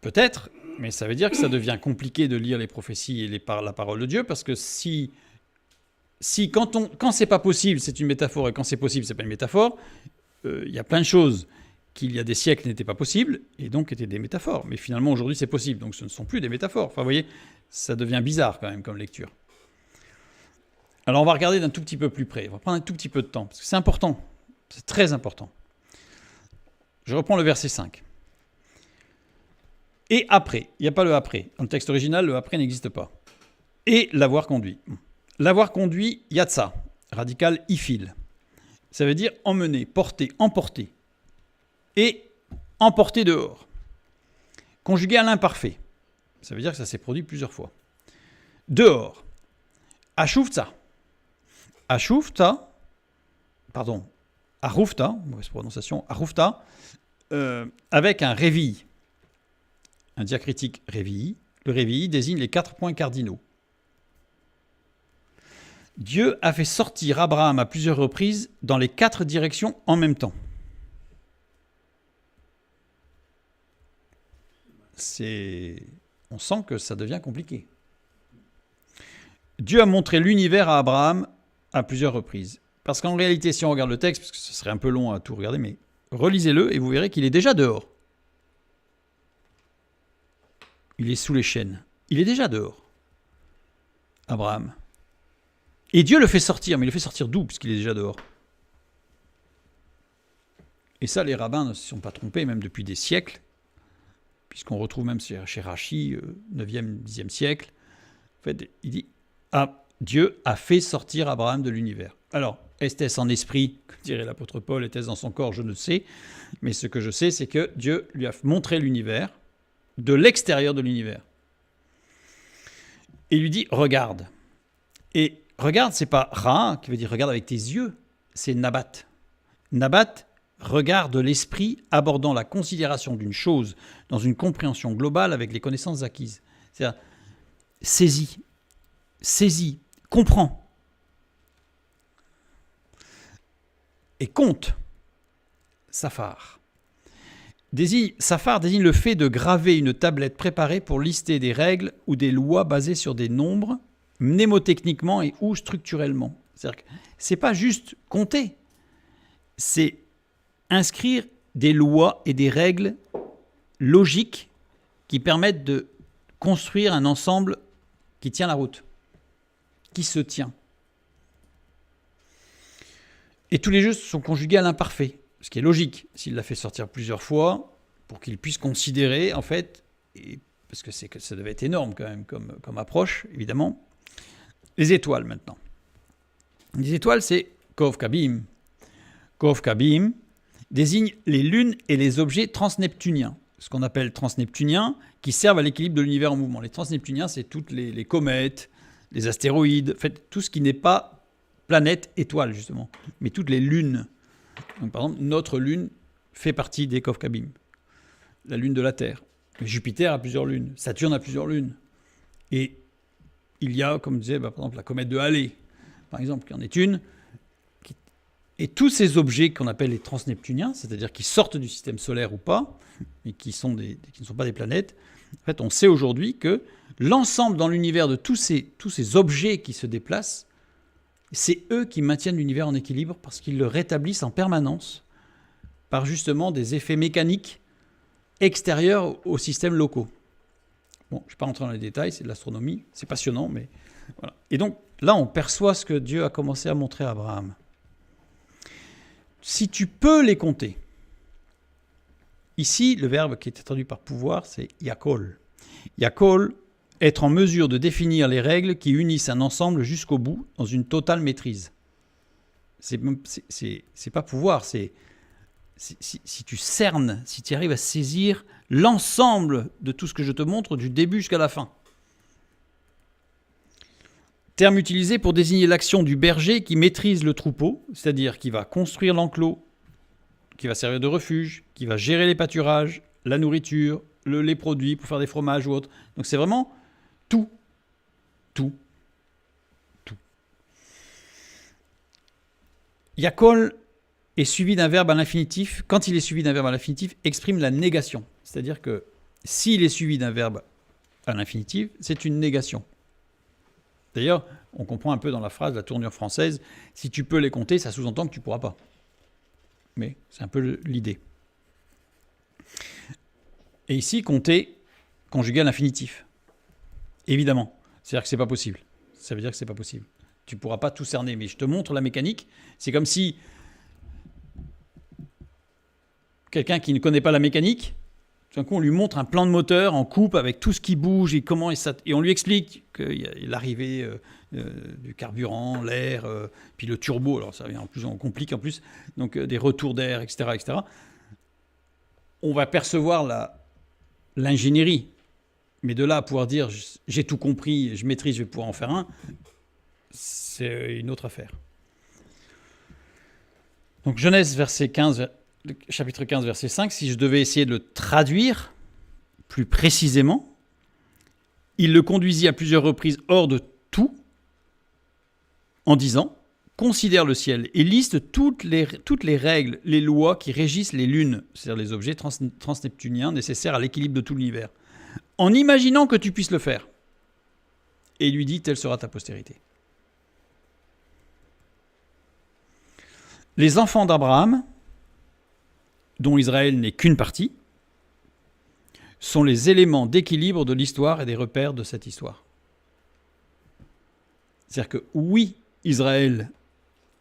Speaker 1: peut-être, mais ça veut dire que ça devient compliqué de lire les prophéties et la parole de Dieu, parce que si quand c'est pas possible, c'est une métaphore, et quand c'est possible, c'est pas une métaphore, il y a plein de choses qu'il y a des siècles n'étaient pas possibles, et donc étaient des métaphores. Mais finalement, aujourd'hui, c'est possible, donc ce ne sont plus des métaphores. Enfin, vous voyez, ça devient bizarre quand même comme lecture. Alors on va regarder d'un tout petit peu plus près, on va prendre un tout petit peu de temps, parce que c'est important, c'est très important. Je reprends le verset 5. Et après, il n'y a pas le après. Dans le texte original, le après n'existe pas. Et l'avoir conduit. L'avoir conduit, yatsa, radical ifil. Ça veut dire emmener, porter, emporter. Et emporter dehors. Conjugué à l'imparfait. Ça veut dire que ça s'est produit plusieurs fois. Dehors. Ashufta. Ashufta, pardon, Arufta, mauvaise prononciation, Arufta, avec un réveil, un diacritique réveil. Le réveil désigne les 4 points cardinaux. Dieu a fait sortir Abraham à plusieurs reprises dans les 4 directions en même temps. On sent que ça devient compliqué. Dieu a montré l'univers à Abraham à plusieurs reprises. Parce qu'en réalité, si on regarde le texte, parce que ce serait un peu long à tout regarder, mais relisez-le et vous verrez qu'il est déjà dehors. Il est sous les chênes. Il est déjà dehors. Abraham. Et Dieu le fait sortir, mais il le fait sortir d'où, puisqu'il est déjà dehors? Et ça, les rabbins ne se sont pas trompés, même depuis des siècles, puisqu'on retrouve même chez Rachi, 9e, 10e siècle. En fait, il dit Dieu a fait sortir Abraham de l'univers. Alors, était-ce en esprit, comme dirait l'apôtre Paul, était-ce dans son corps, je ne sais. Mais ce que je sais, c'est que Dieu lui a montré l'univers de l'extérieur de l'univers. Et il lui dit, regarde. Et regarde, c'est pas ra, qui veut dire regarde avec tes yeux, c'est nabat. Nabat, regard de l'esprit abordant la considération d'une chose dans une compréhension globale avec les connaissances acquises. C'est-à-dire, saisis, comprends. Et compte. Safar. Safar désigne le fait de graver une tablette préparée pour lister des règles ou des lois basées sur des nombres, mnémotechniquement et ou structurellement. C'est-à-dire que c'est pas juste compter, c'est inscrire des lois et des règles logiques qui permettent de construire un ensemble qui tient la route, qui se tient. Et tous les jeux sont conjugués à l'imparfait, ce qui est logique. S'il l'a fait sortir plusieurs fois, pour qu'il puisse considérer, en fait, parce que ça devait être énorme quand même comme approche, évidemment, les étoiles maintenant. Les étoiles, c'est Kov Kabim. Kov Kabim désigne les lunes et les objets transneptuniens, ce qu'on appelle transneptuniens, qui servent à l'équilibre de l'univers en mouvement. Les transneptuniens, c'est toutes les comètes, les astéroïdes, en fait, tout ce qui n'est pas planète, étoile, justement, mais toutes les lunes. Donc, par exemple, notre lune fait partie des Kov Kabim, la lune de la Terre. Jupiter a plusieurs lunes, Saturne a plusieurs lunes. Et il y a, comme disait, par exemple, la comète de Halley, par exemple, qui en est une. Et tous ces objets qu'on appelle les transneptuniens, c'est-à-dire qui sortent du système solaire ou pas, mais qui ne sont pas des planètes, en fait, on sait aujourd'hui que l'ensemble dans l'univers de tous ces objets qui se déplacent, c'est eux qui maintiennent l'univers en équilibre parce qu'ils le rétablissent en permanence par justement des effets mécaniques extérieurs aux systèmes locaux. Bon, je ne vais pas rentrer dans les détails, c'est de l'astronomie, c'est passionnant, mais voilà. Et donc là, on perçoit ce que Dieu a commencé à montrer à Abraham. Si tu peux les compter, ici, le verbe qui est traduit par pouvoir, c'est yakol. Yakol, être en mesure de définir les règles qui unissent un ensemble jusqu'au bout dans une totale maîtrise. C'est pas pouvoir, c'est si tu cernes, si tu arrives à saisir l'ensemble de tout ce que je te montre du début jusqu'à la fin. Terme utilisé pour désigner l'action du berger qui maîtrise le troupeau, c'est-à-dire qui va construire l'enclos, qui va servir de refuge, qui va gérer les pâturages, la nourriture, le lait produit pour faire des fromages ou autre. Donc c'est vraiment tout. Tout. Tout. Yakol est suivi d'un verbe à l'infinitif. Quand il est suivi d'un verbe à l'infinitif, exprime la négation. C'est-à-dire que s'il est suivi d'un verbe à l'infinitif, c'est une négation. D'ailleurs, on comprend un peu dans la phrase, la tournure française, si tu peux les compter, ça sous-entend que tu ne pourras pas. Mais c'est un peu l'idée. Et ici, compter conjugué à l'infinitif. Évidemment. C'est-à-dire que ce n'est pas possible. Ça veut dire que ce n'est pas possible. Tu ne pourras pas tout cerner. Mais je te montre la mécanique. C'est comme si quelqu'un qui ne connaît pas la mécanique, tout d'un coup, on lui montre un plan de moteur en coupe avec tout ce qui bouge et et on lui explique qu'il y a l'arrivée du carburant, l'air, puis le turbo. Alors ça vient en plus, on complique en plus. Donc des retours d'air, etc., etc. On va percevoir l'ingénierie. Mais de là à pouvoir dire j'ai tout compris, je maîtrise, je vais pouvoir en faire un, c'est une autre affaire. Donc Genèse chapitre 15, verset 5, si je devais essayer de le traduire plus précisément, il le conduisit à plusieurs reprises hors de tout en disant « Considère le ciel et liste toutes les règles, les lois qui régissent les lunes, c'est-à-dire les objets transneptuniens nécessaires à l'équilibre de tout l'univers. » En imaginant que tu puisses le faire. Et il lui dit, telle sera ta postérité. Les enfants d'Abraham, dont Israël n'est qu'une partie, sont les éléments d'équilibre de l'histoire et des repères de cette histoire. C'est-à-dire que oui, Israël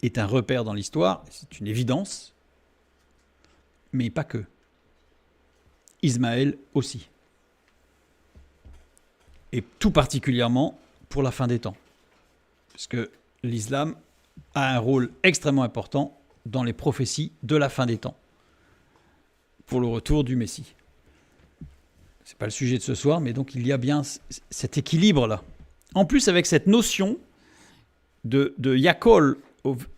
Speaker 1: est un repère dans l'histoire, c'est une évidence, mais pas que. Ismaël aussi. Et tout particulièrement pour la fin des temps. Parce que l'islam a un rôle extrêmement important dans les prophéties de la fin des temps, pour le retour du Messie. Ce n'est pas le sujet de ce soir, mais donc il y a bien cet équilibre-là. En plus, avec cette notion de yakol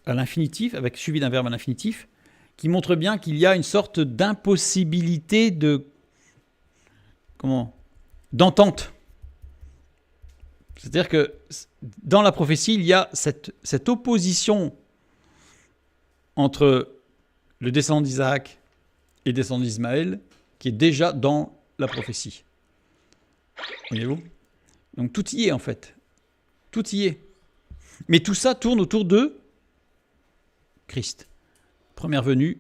Speaker 1: à l'infinitif, avec suivi d'un verbe à l'infinitif, qui montre bien qu'il y a une sorte d'impossibilité d'entente. C'est-à-dire que dans la prophétie, il y a cette opposition entre le descendant d'Isaac et le descendant d'Ismaël qui est déjà dans la prophétie. Voyez-vous ? Donc tout y est en fait. Tout y est. Mais tout ça tourne autour de Christ. Première venue,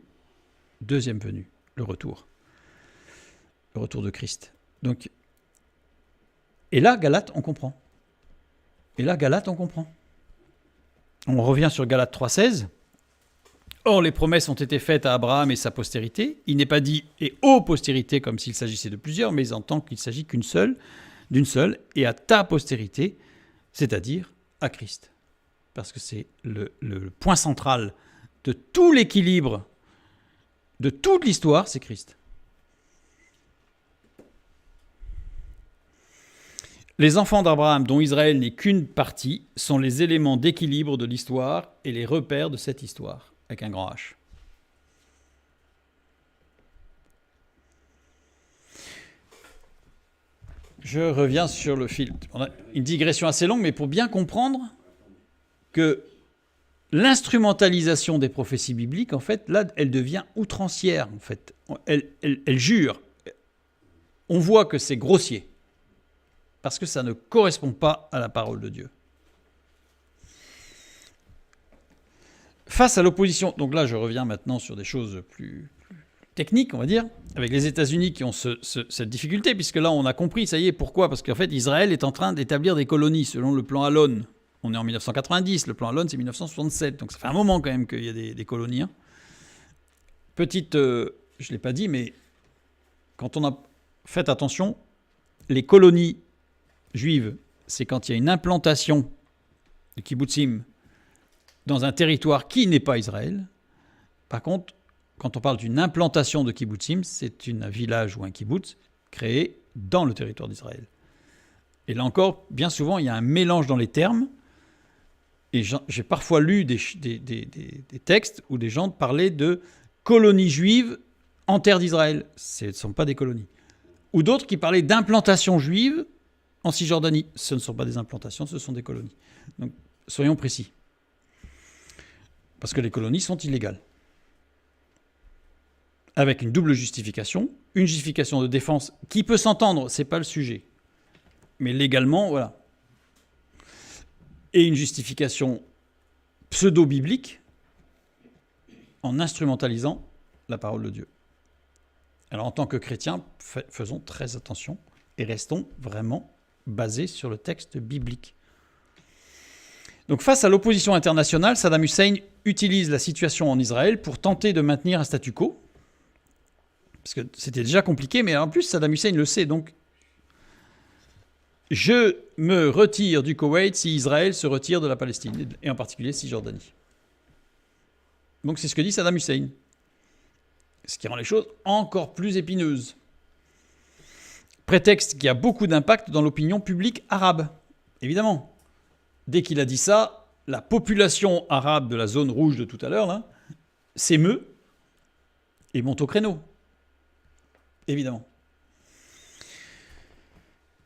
Speaker 1: deuxième venue, le retour. Le retour de Christ. Donc, et là, Galates, on comprend. On revient sur Galates 3,16. Or, les promesses ont été faites à Abraham et sa postérité. Il n'est pas dit « et aux postérités » comme s'il s'agissait de plusieurs, mais en tant qu'il s'agit d'une seule, et à ta postérité, c'est-à-dire à Christ. Parce que c'est le point central de tout l'équilibre de toute l'histoire, c'est Christ. Les enfants d'Abraham, dont Israël n'est qu'une partie, sont les éléments d'équilibre de l'histoire et les repères de cette histoire, avec un grand H. Je reviens sur le fil. On a une digression assez longue, mais pour bien comprendre que l'instrumentalisation des prophéties bibliques, en fait, là, elle devient outrancière, en fait. Elle jure. On voit que c'est grossier. Parce que ça ne correspond pas à la parole de Dieu. Face à l'opposition, donc là je reviens maintenant sur des choses plus techniques, on va dire, avec les États-Unis qui ont cette difficulté, puisque là on a compris, ça y est, pourquoi ? Parce qu'en fait Israël est en train d'établir des colonies selon le plan Allon. On est en 1990, le plan Allon c'est 1967, donc ça fait un moment quand même qu'il y a des colonies. Hein. Petite, je ne l'ai pas dit, mais quand on a fait attention, les colonies juive, c'est quand il y a une implantation de kibbutzim dans un territoire qui n'est pas Israël. Par contre, quand on parle d'une implantation de kibbutzim, c'est un village ou un kibbutz créé dans le territoire d'Israël. Et là encore, bien souvent, il y a un mélange dans les termes. Et j'ai parfois lu des textes où des gens parlaient de colonies juives en terre d'Israël. Ce ne sont pas des colonies. ou d'autres qui parlaient d'implantations juives en Cisjordanie. Ce ne sont pas des implantations, ce sont des colonies. Donc, soyons précis. Parce que les colonies sont illégales. Avec une double justification, une justification de défense qui peut s'entendre, c'est pas le sujet. Mais légalement, voilà. Et une justification pseudo-biblique en instrumentalisant la parole de Dieu. Alors en tant que chrétiens, faisons très attention et restons vraiment basés sur le texte biblique. Donc face à l'opposition internationale, Saddam Hussein utilise la situation en Israël pour tenter de maintenir un statu quo. Parce que c'était déjà compliqué, mais en plus Saddam Hussein le sait. Donc je me retire du Koweït si Israël se retire de la Palestine, et en particulier Cisjordanie. Donc c'est ce que dit Saddam Hussein. Ce qui rend les choses encore plus épineuses. Prétexte qui a beaucoup d'impact dans l'opinion publique arabe. Évidemment. Dès qu'il a dit ça, la population arabe de la zone rouge de tout à l'heure là, s'émeut et monte au créneau. Évidemment.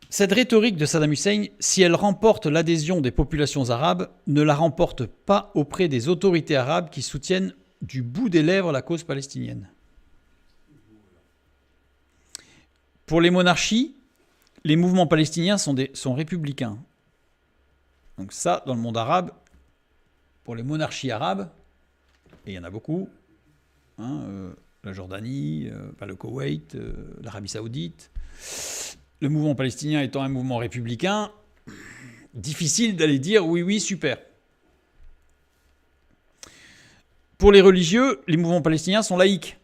Speaker 1: Cette rhétorique de Saddam Hussein, si elle remporte l'adhésion des populations arabes, ne la remporte pas auprès des autorités arabes qui soutiennent du bout des lèvres la cause palestinienne. Pour les monarchies, les mouvements palestiniens sont républicains. Donc ça, dans le monde arabe, pour les monarchies arabes, et il y en a beaucoup, la Jordanie, le Koweït, l'Arabie Saoudite, le mouvement palestinien étant un mouvement républicain, difficile d'aller dire oui, super. Pour les religieux, les mouvements palestiniens sont laïques.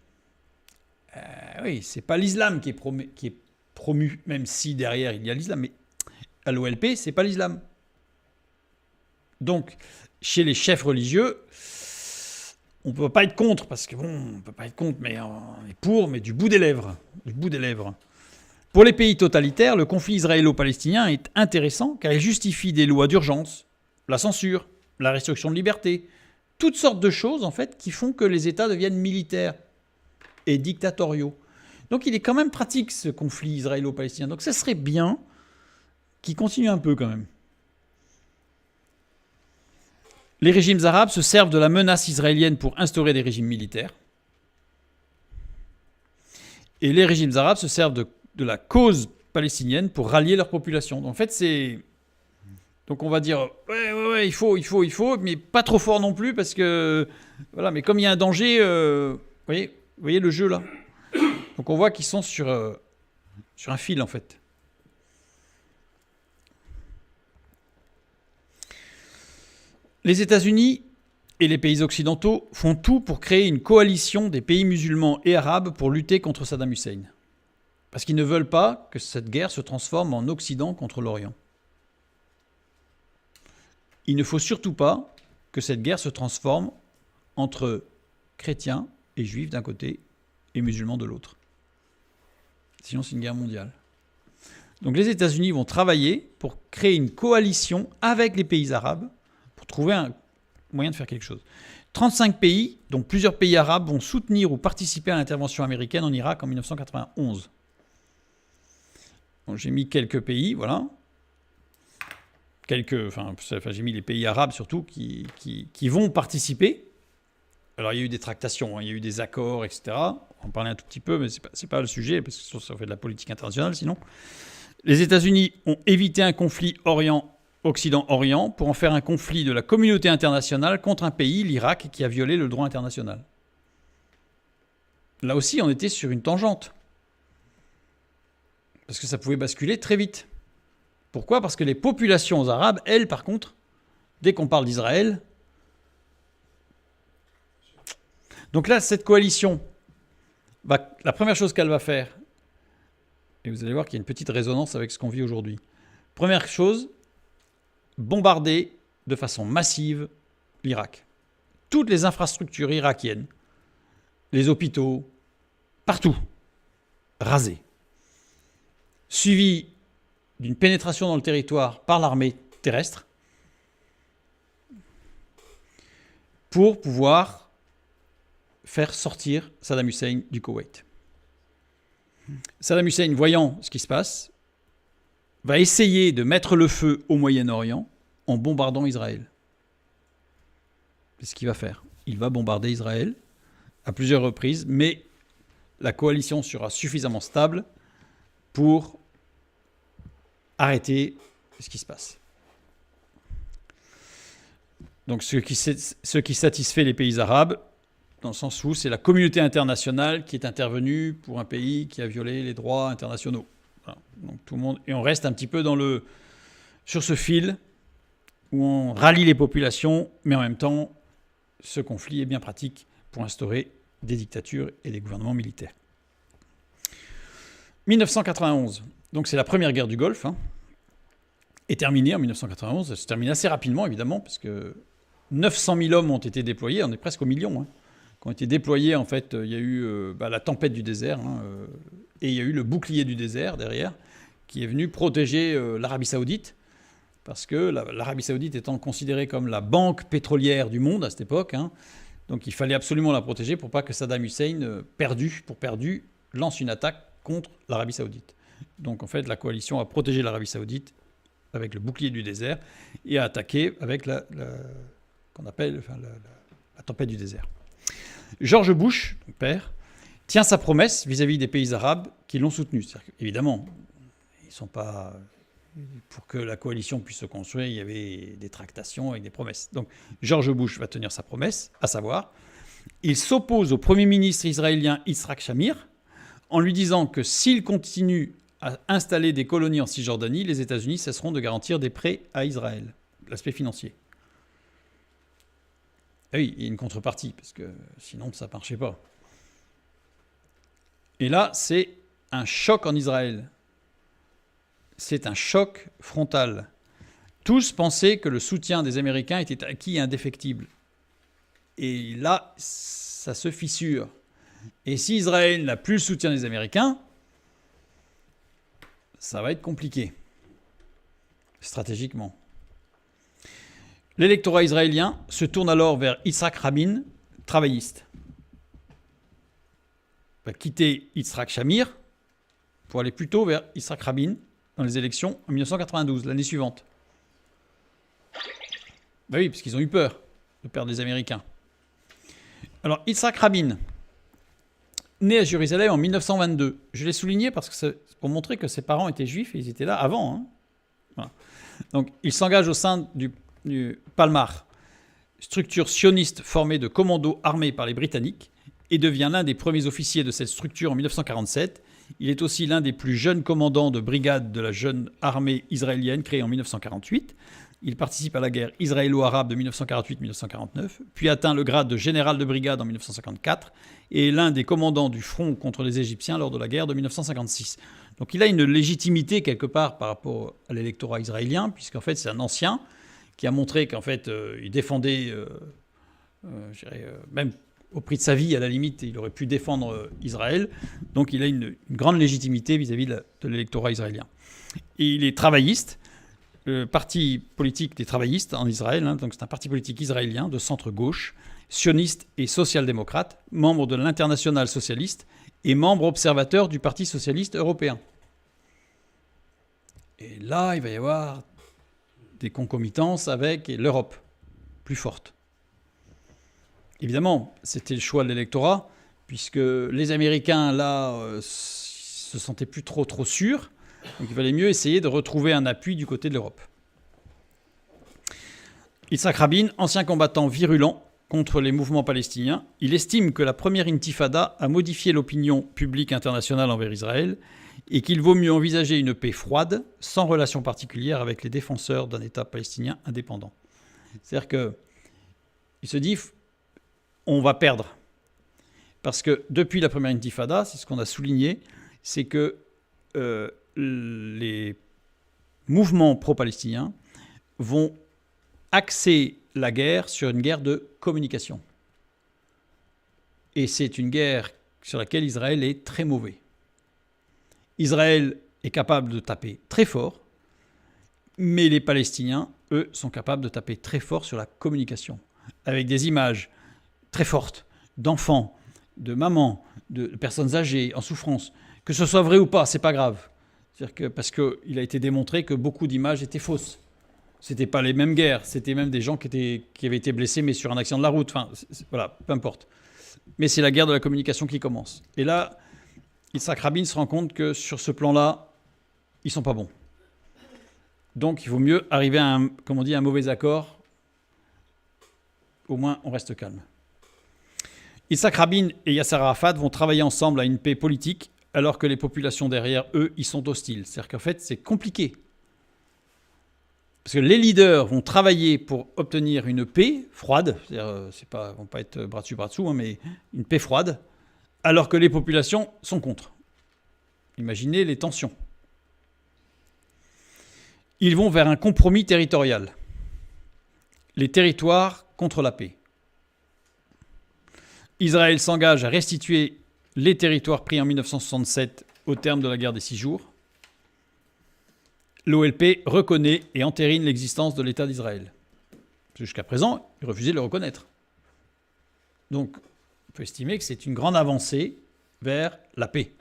Speaker 1: Oui, c'est pas l'islam qui est promu, même si derrière il y a l'islam, mais à l'OLP, c'est pas l'islam. Donc, chez les chefs religieux, on ne peut pas être contre, parce que on peut pas être contre, mais on est pour, mais du bout des lèvres. Du bout des lèvres. Pour les pays totalitaires, le conflit israélo-palestinien est intéressant car il justifie des lois d'urgence, la censure, la restriction de liberté, toutes sortes de choses en fait qui font que les États deviennent militaires et dictatoriaux. Donc il est quand même pratique ce conflit israélo-palestinien. Donc ça serait bien qu'il continue un peu quand même. Les régimes arabes se servent de la menace israélienne pour instaurer des régimes militaires. Et les régimes arabes se servent de la cause palestinienne pour rallier leur population. Donc, en fait, c'est... Donc on va dire, ouais, il faut, mais pas trop fort non plus, parce que... Voilà, mais comme il y a un danger, vous voyez le jeu là. Donc on voit qu'ils sont sur un fil, en fait. Les États-Unis et les pays occidentaux font tout pour créer une coalition des pays musulmans et arabes pour lutter contre Saddam Hussein. Parce qu'ils ne veulent pas que cette guerre se transforme en Occident contre l'Orient. Il ne faut surtout pas que cette guerre se transforme entre chrétiens et juifs d'un côté et musulmans de l'autre. Sinon, c'est une guerre mondiale. Donc les États-Unis vont travailler pour créer une coalition avec les pays arabes pour trouver un moyen de faire quelque chose. 35 pays, dont plusieurs pays arabes, vont soutenir ou participer à l'intervention américaine en Irak en 1991. Bon, j'ai mis quelques pays, voilà. J'ai mis les pays arabes surtout qui vont participer. Alors il y a eu des tractations, il y a eu des accords, etc. On va en parler un tout petit peu, mais c'est pas le sujet, parce que ça fait de la politique internationale sinon. Les États-Unis ont évité un conflit Occident-Orient pour en faire un conflit de la communauté internationale contre un pays, l'Irak, qui a violé le droit international. Là aussi, on était sur une tangente. Parce que ça pouvait basculer très vite. Pourquoi ? Parce que les populations arabes, elles, par contre, dès qu'on parle d'Israël... Donc là, cette coalition, la première chose qu'elle va faire, et vous allez voir qu'il y a une petite résonance avec ce qu'on vit aujourd'hui. Première chose, bombarder de façon massive l'Irak. Toutes les infrastructures irakiennes, les hôpitaux, partout, rasés. Suivi d'une pénétration dans le territoire par l'armée terrestre pour pouvoir faire sortir Saddam Hussein du Koweït. Saddam Hussein, voyant ce qui se passe, va essayer de mettre le feu au Moyen-Orient en bombardant Israël. C'est ce qu'il va faire. Il va bombarder Israël à plusieurs reprises, mais la coalition sera suffisamment stable pour arrêter ce qui se passe. Donc ce qui satisfait les pays arabes, dans le sens où c'est la communauté internationale qui est intervenue pour un pays qui a violé les droits internationaux. Voilà. Donc tout le monde, et on reste un petit peu sur ce fil où on rallie les populations, mais en même temps, ce conflit est bien pratique pour instaurer des dictatures et des gouvernements militaires. 1991, donc c'est la première guerre du Golfe, est terminée en 1991. Elle se termine assez rapidement, évidemment, parce que 900 000 hommes ont été déployés, on est presque au million, qui ont été déployés. En fait, il y a eu la tempête du désert, et il y a eu le bouclier du désert derrière, qui est venu protéger l'Arabie Saoudite, parce que l'Arabie Saoudite étant considérée comme la banque pétrolière du monde à cette époque, donc il fallait absolument la protéger pour pas que Saddam Hussein, perdu, lance une attaque contre l'Arabie Saoudite. Donc en fait, la coalition a protégé l'Arabie Saoudite avec le bouclier du désert et a attaqué avec qu'on appelle la tempête du désert. George Bush, mon père, tient sa promesse vis-à-vis des pays arabes qui l'ont soutenu. Évidemment, ils ne sont pas... Pour que la coalition puisse se construire, il y avait des tractations avec des promesses. Donc George Bush va tenir sa promesse, à savoir, il s'oppose au Premier ministre israélien Yitzhak Shamir en lui disant que s'il continue à installer des colonies en Cisjordanie, les États-Unis cesseront de garantir des prêts à Israël, l'aspect financier. Et oui, il y a une contrepartie, parce que sinon ça ne marchait pas. Et là, c'est un choc en Israël. C'est un choc frontal. Tous pensaient que le soutien des Américains était acquis et indéfectible. Et là, ça se fissure. Et si Israël n'a plus le soutien des Américains, ça va être compliqué, stratégiquement. L'électorat israélien se tourne alors vers Yitzhak Rabin, travailliste. Il va quitter Yitzhak Shamir pour aller plutôt vers Yitzhak Rabin dans les élections en 1992, l'année suivante. Ben oui, parce qu'ils ont eu peur de perdre les Américains. Alors, Yitzhak Rabin, né à Jérusalem en 1922. Je l'ai souligné parce que c'est pour montrer que ses parents étaient juifs et ils étaient là avant. Voilà. Donc, il s'engage au sein du Palmar, structure sioniste formée de commandos armés par les Britanniques, et devient l'un des premiers officiers de cette structure en 1947. Il est aussi l'un des plus jeunes commandants de brigade de la jeune armée israélienne créée en 1948. Il participe à la guerre israélo-arabe de 1948-1949, puis atteint le grade de général de brigade en 1954 et est l'un des commandants du front contre les Égyptiens lors de la guerre de 1956. Donc il a une légitimité quelque part par rapport à l'électorat israélien, puisqu'en fait c'est un ancien qui a montré qu'en fait il défendait, même au prix de sa vie, à la limite, il aurait pu défendre Israël. Donc il a une grande légitimité vis-à-vis de l'électorat israélien. Et il est travailliste, le parti politique des travaillistes en Israël, donc c'est un parti politique israélien de centre-gauche, sioniste et social-démocrate, membre de l'Internationale socialiste et membre observateur du Parti socialiste européen. Et là, il va y avoir des concomitances avec l'Europe, plus forte. Évidemment, c'était le choix de l'électorat, puisque les Américains, là, se sentaient plus trop sûrs. Donc il valait mieux essayer de retrouver un appui du côté de l'Europe. Yitzhak Rabin, ancien combattant virulent contre les mouvements palestiniens, il estime que la première intifada a modifié l'opinion publique internationale envers Israël et qu'il vaut mieux envisager une paix froide, sans relation particulière avec les défenseurs d'un État palestinien indépendant. C'est-à-dire qu'il se dit... on va perdre. Parce que depuis la première intifada, c'est ce qu'on a souligné, c'est que les mouvements pro-palestiniens vont axer la guerre sur une guerre de communication. Et c'est une guerre sur laquelle Israël est très mauvais. Israël est capable de taper très fort, mais les Palestiniens, eux, sont capables de taper très fort sur la communication, avec des images très fortes d'enfants, de mamans, de personnes âgées en souffrance, Que ce soit vrai ou pas, c'est pas grave. Parce qu'il a été démontré que beaucoup d'images étaient fausses. C'était pas les mêmes guerres, c'était même des gens qui avaient été blessés mais sur un accident de la route. Enfin, voilà, peu importe. Mais c'est la guerre de la communication qui commence. Et là, Yitzhak Rabin se rend compte que sur ce plan-là, ils sont pas bons. Donc il vaut mieux arriver à un mauvais accord. Au moins, on reste calme. Yitzhak Rabin et Yasser Arafat vont travailler ensemble à une paix politique, alors que les populations derrière eux, ils sont hostiles. C'est-à-dire qu'en fait, c'est compliqué. Parce que les leaders vont travailler pour obtenir une paix froide, c'est-à-dire ils ne vont pas être bras dessus, mais une paix froide, alors que les populations sont contre. Imaginez les tensions. Ils vont vers un compromis territorial. Les territoires contre la paix. Israël s'engage à restituer les territoires pris en 1967 au terme de la guerre des 6 jours. L'OLP reconnaît et entérine l'existence de l'État d'Israël. Jusqu'à présent, il refusait de le reconnaître. Donc, on peut estimer que c'est une grande avancée vers la paix.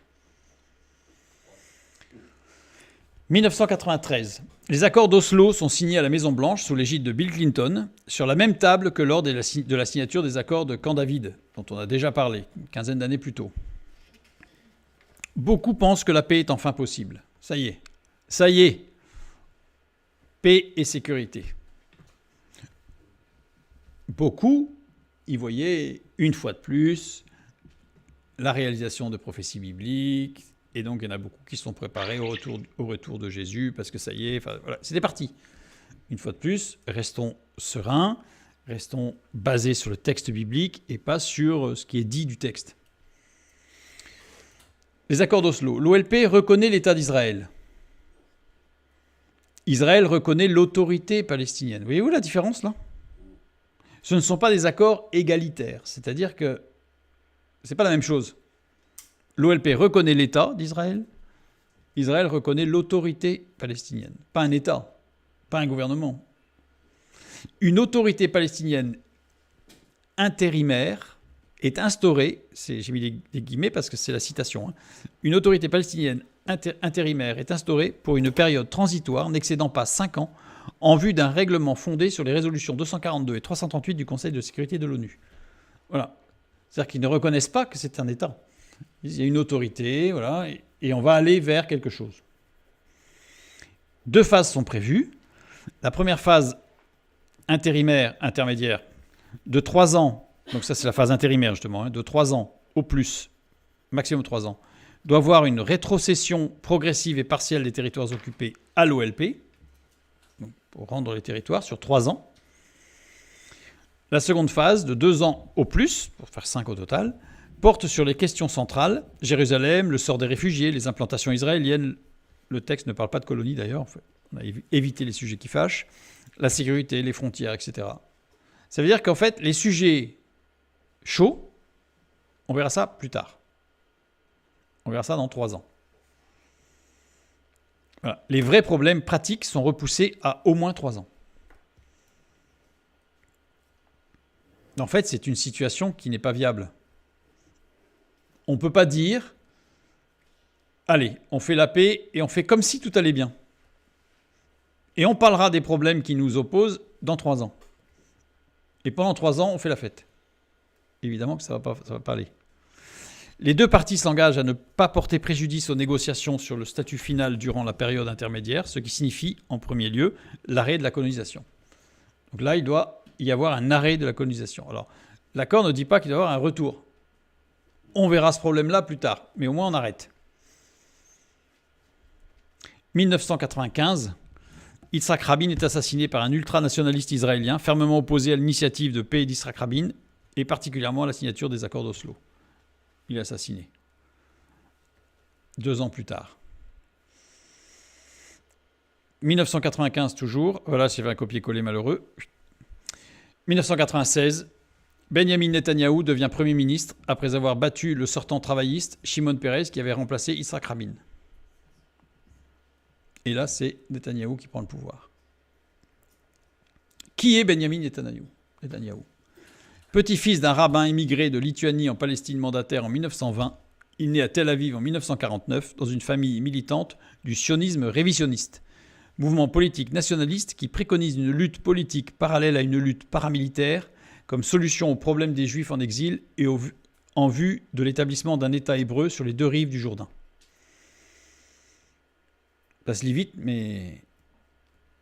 Speaker 1: 1993. Les accords d'Oslo sont signés à la Maison-Blanche sous l'égide de Bill Clinton, sur la même table que lors de la signature des accords de Camp David, dont on a déjà parlé, une quinzaine d'années plus tôt. Beaucoup pensent que la paix est enfin possible. Ça y est. Paix et sécurité. Beaucoup y voyaient, une fois de plus, la réalisation de prophéties bibliques, et donc il y en a beaucoup qui sont préparés au retour de Jésus, parce que ça y est, voilà, c'était parti. Une fois de plus, restons sereins, restons basés sur le texte biblique et pas sur ce qui est dit du texte. Les accords d'Oslo. L'OLP reconnaît l'État d'Israël. Israël reconnaît l'autorité palestinienne. Voyez-vous la différence là ? Ce ne sont pas des accords égalitaires, c'est-à-dire que ce n'est pas la même chose. L'OLP reconnaît l'État d'Israël, Israël reconnaît l'autorité palestinienne. Pas un État, pas un gouvernement. Une autorité palestinienne intérimaire est instaurée, j'ai mis des guillemets parce que c'est la citation, une autorité palestinienne intérimaire est instaurée pour une période transitoire n'excédant pas 5 ans en vue d'un règlement fondé sur les résolutions 242 et 338 du Conseil de sécurité de l'ONU. Voilà. C'est-à-dire qu'ils ne reconnaissent pas que c'est un État. Il y a une autorité, voilà, et on va aller vers quelque chose. 2 phases sont prévues. La première phase intermédiaire, de 3 ans, donc ça c'est la phase intérimaire justement, de 3 ans au plus, maximum 3 ans, doit avoir une rétrocession progressive et partielle des territoires occupés à l'OLP, pour rendre les territoires sur 3 ans. La seconde phase, de 2 ans au plus, pour faire 5 au total, porte sur les questions centrales, Jérusalem, le sort des réfugiés, les implantations israéliennes. Le texte ne parle pas de colonies d'ailleurs, en fait. On a évité les sujets qui fâchent, la sécurité, les frontières, etc. Ça veut dire qu'en fait, les sujets chauds, on verra ça plus tard. On verra ça dans 3 ans. Voilà. Les vrais problèmes pratiques sont repoussés à au moins 3 ans. En fait, c'est une situation qui n'est pas viable. On ne peut pas dire, allez, on fait la paix et on fait comme si tout allait bien. Et on parlera des problèmes qui nous opposent dans 3 ans. Et pendant 3 ans, on fait la fête. Évidemment que ça va pas aller. Les 2 parties s'engagent à ne pas porter préjudice aux négociations sur le statut final durant la période intermédiaire, ce qui signifie, en premier lieu, l'arrêt de la colonisation. Donc là, il doit y avoir un arrêt de la colonisation. Alors, l'accord ne dit pas qu'il doit y avoir un retour. On verra ce problème-là plus tard, mais au moins on arrête. 1995, Yitzhak Rabin est assassiné par un ultranationaliste israélien fermement opposé à l'initiative de paix d'Yitzhak Rabin et particulièrement à la signature des accords d'Oslo. Il est assassiné. 2 ans plus tard. 1995 toujours, voilà, j'ai fait un copier-coller malheureux. 1996, Benjamin Netanyahou devient Premier ministre après avoir battu le sortant travailliste Shimon Peres qui avait remplacé Yitzhak Rabin. Et là, c'est Netanyahou qui prend le pouvoir. Qui est Benjamin Netanyahou ? Petit-fils d'un rabbin émigré de Lituanie en Palestine mandataire en 1920, Il naît à Tel Aviv en 1949 dans une famille militante du sionisme révisionniste, mouvement politique nationaliste qui préconise une lutte politique parallèle à une lutte paramilitaire comme solution aux problèmes des Juifs en exil et en vue de l'établissement d'un État hébreu sur les deux rives du Jourdain. Ça se lit vite, mais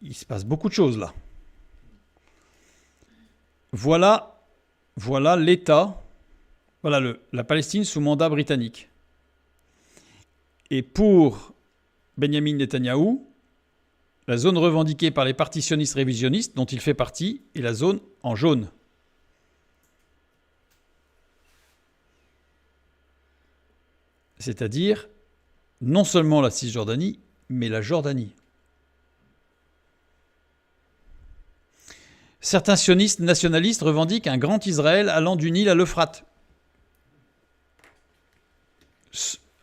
Speaker 1: il se passe beaucoup de choses là. Voilà l'État, voilà la Palestine sous mandat britannique. Et pour Benjamin Netanyahou, la zone revendiquée par les partis sionistes révisionnistes, dont il fait partie, est la zone en jaune. C'est-à-dire non seulement la Cisjordanie, mais la Jordanie. Certains sionistes nationalistes revendiquent un grand Israël allant du Nil à l'Euphrate,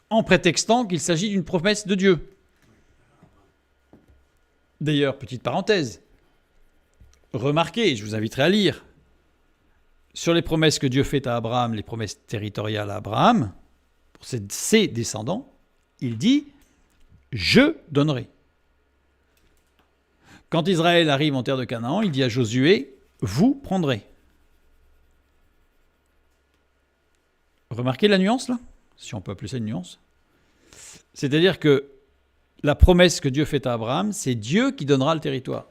Speaker 1: en prétextant qu'il s'agit d'une promesse de Dieu. D'ailleurs, petite parenthèse, remarquez, je vous inviterai à lire, sur les promesses que Dieu fait à Abraham, les promesses territoriales à Abraham, pour ses descendants, il dit « Je donnerai ». Quand Israël arrive en terre de Canaan, il dit à Josué « Vous prendrez ». Remarquez la nuance là, si on peut appeler ça une nuance. C'est-à-dire que la promesse que Dieu fait à Abraham, c'est Dieu qui donnera le territoire.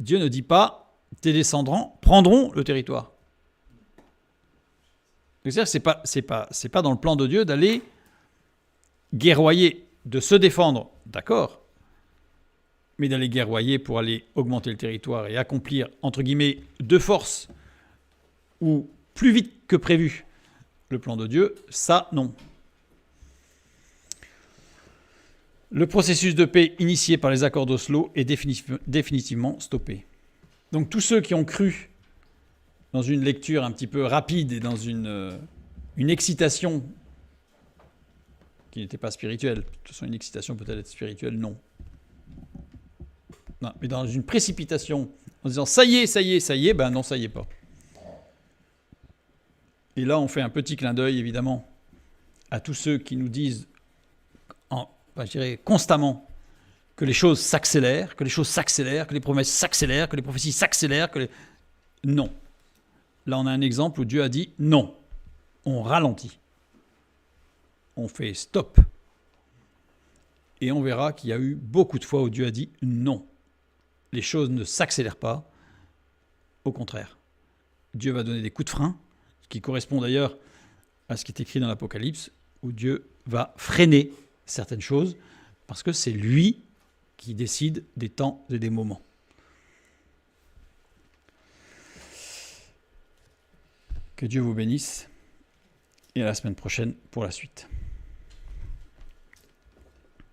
Speaker 1: Dieu ne dit pas « tes descendants prendront le territoire ». C'est-à-dire que c'est pas dans le plan de Dieu d'aller guerroyer, de se défendre, d'accord, mais d'aller guerroyer pour aller augmenter le territoire et accomplir, entre guillemets, de force ou plus vite que prévu le plan de Dieu, ça, non. Le processus de paix initié par les accords d'Oslo est définitivement stoppé. Donc tous ceux qui ont cru dans une lecture un petit peu rapide et dans une excitation qui n'était pas spirituelle, de toute façon une excitation peut-elle être spirituelle? Non. Non, mais dans une précipitation, en disant ça y est, ben non, ça y est pas. Et là, on fait un petit clin d'œil, évidemment, à tous ceux qui nous disent, je dirais constamment, que les choses s'accélèrent, que les promesses s'accélèrent, que les prophéties s'accélèrent, Non. Là, on a un exemple où Dieu a dit non. On ralentit. On fait stop. Et on verra qu'il y a eu beaucoup de fois où Dieu a dit non. Les choses ne s'accélèrent pas. Au contraire. Dieu va donner des coups de frein, ce qui correspond d'ailleurs à ce qui est écrit dans l'Apocalypse, où Dieu va freiner certaines choses, parce que c'est lui qui décide des temps et des moments. Que Dieu vous bénisse, et à la semaine prochaine pour la suite.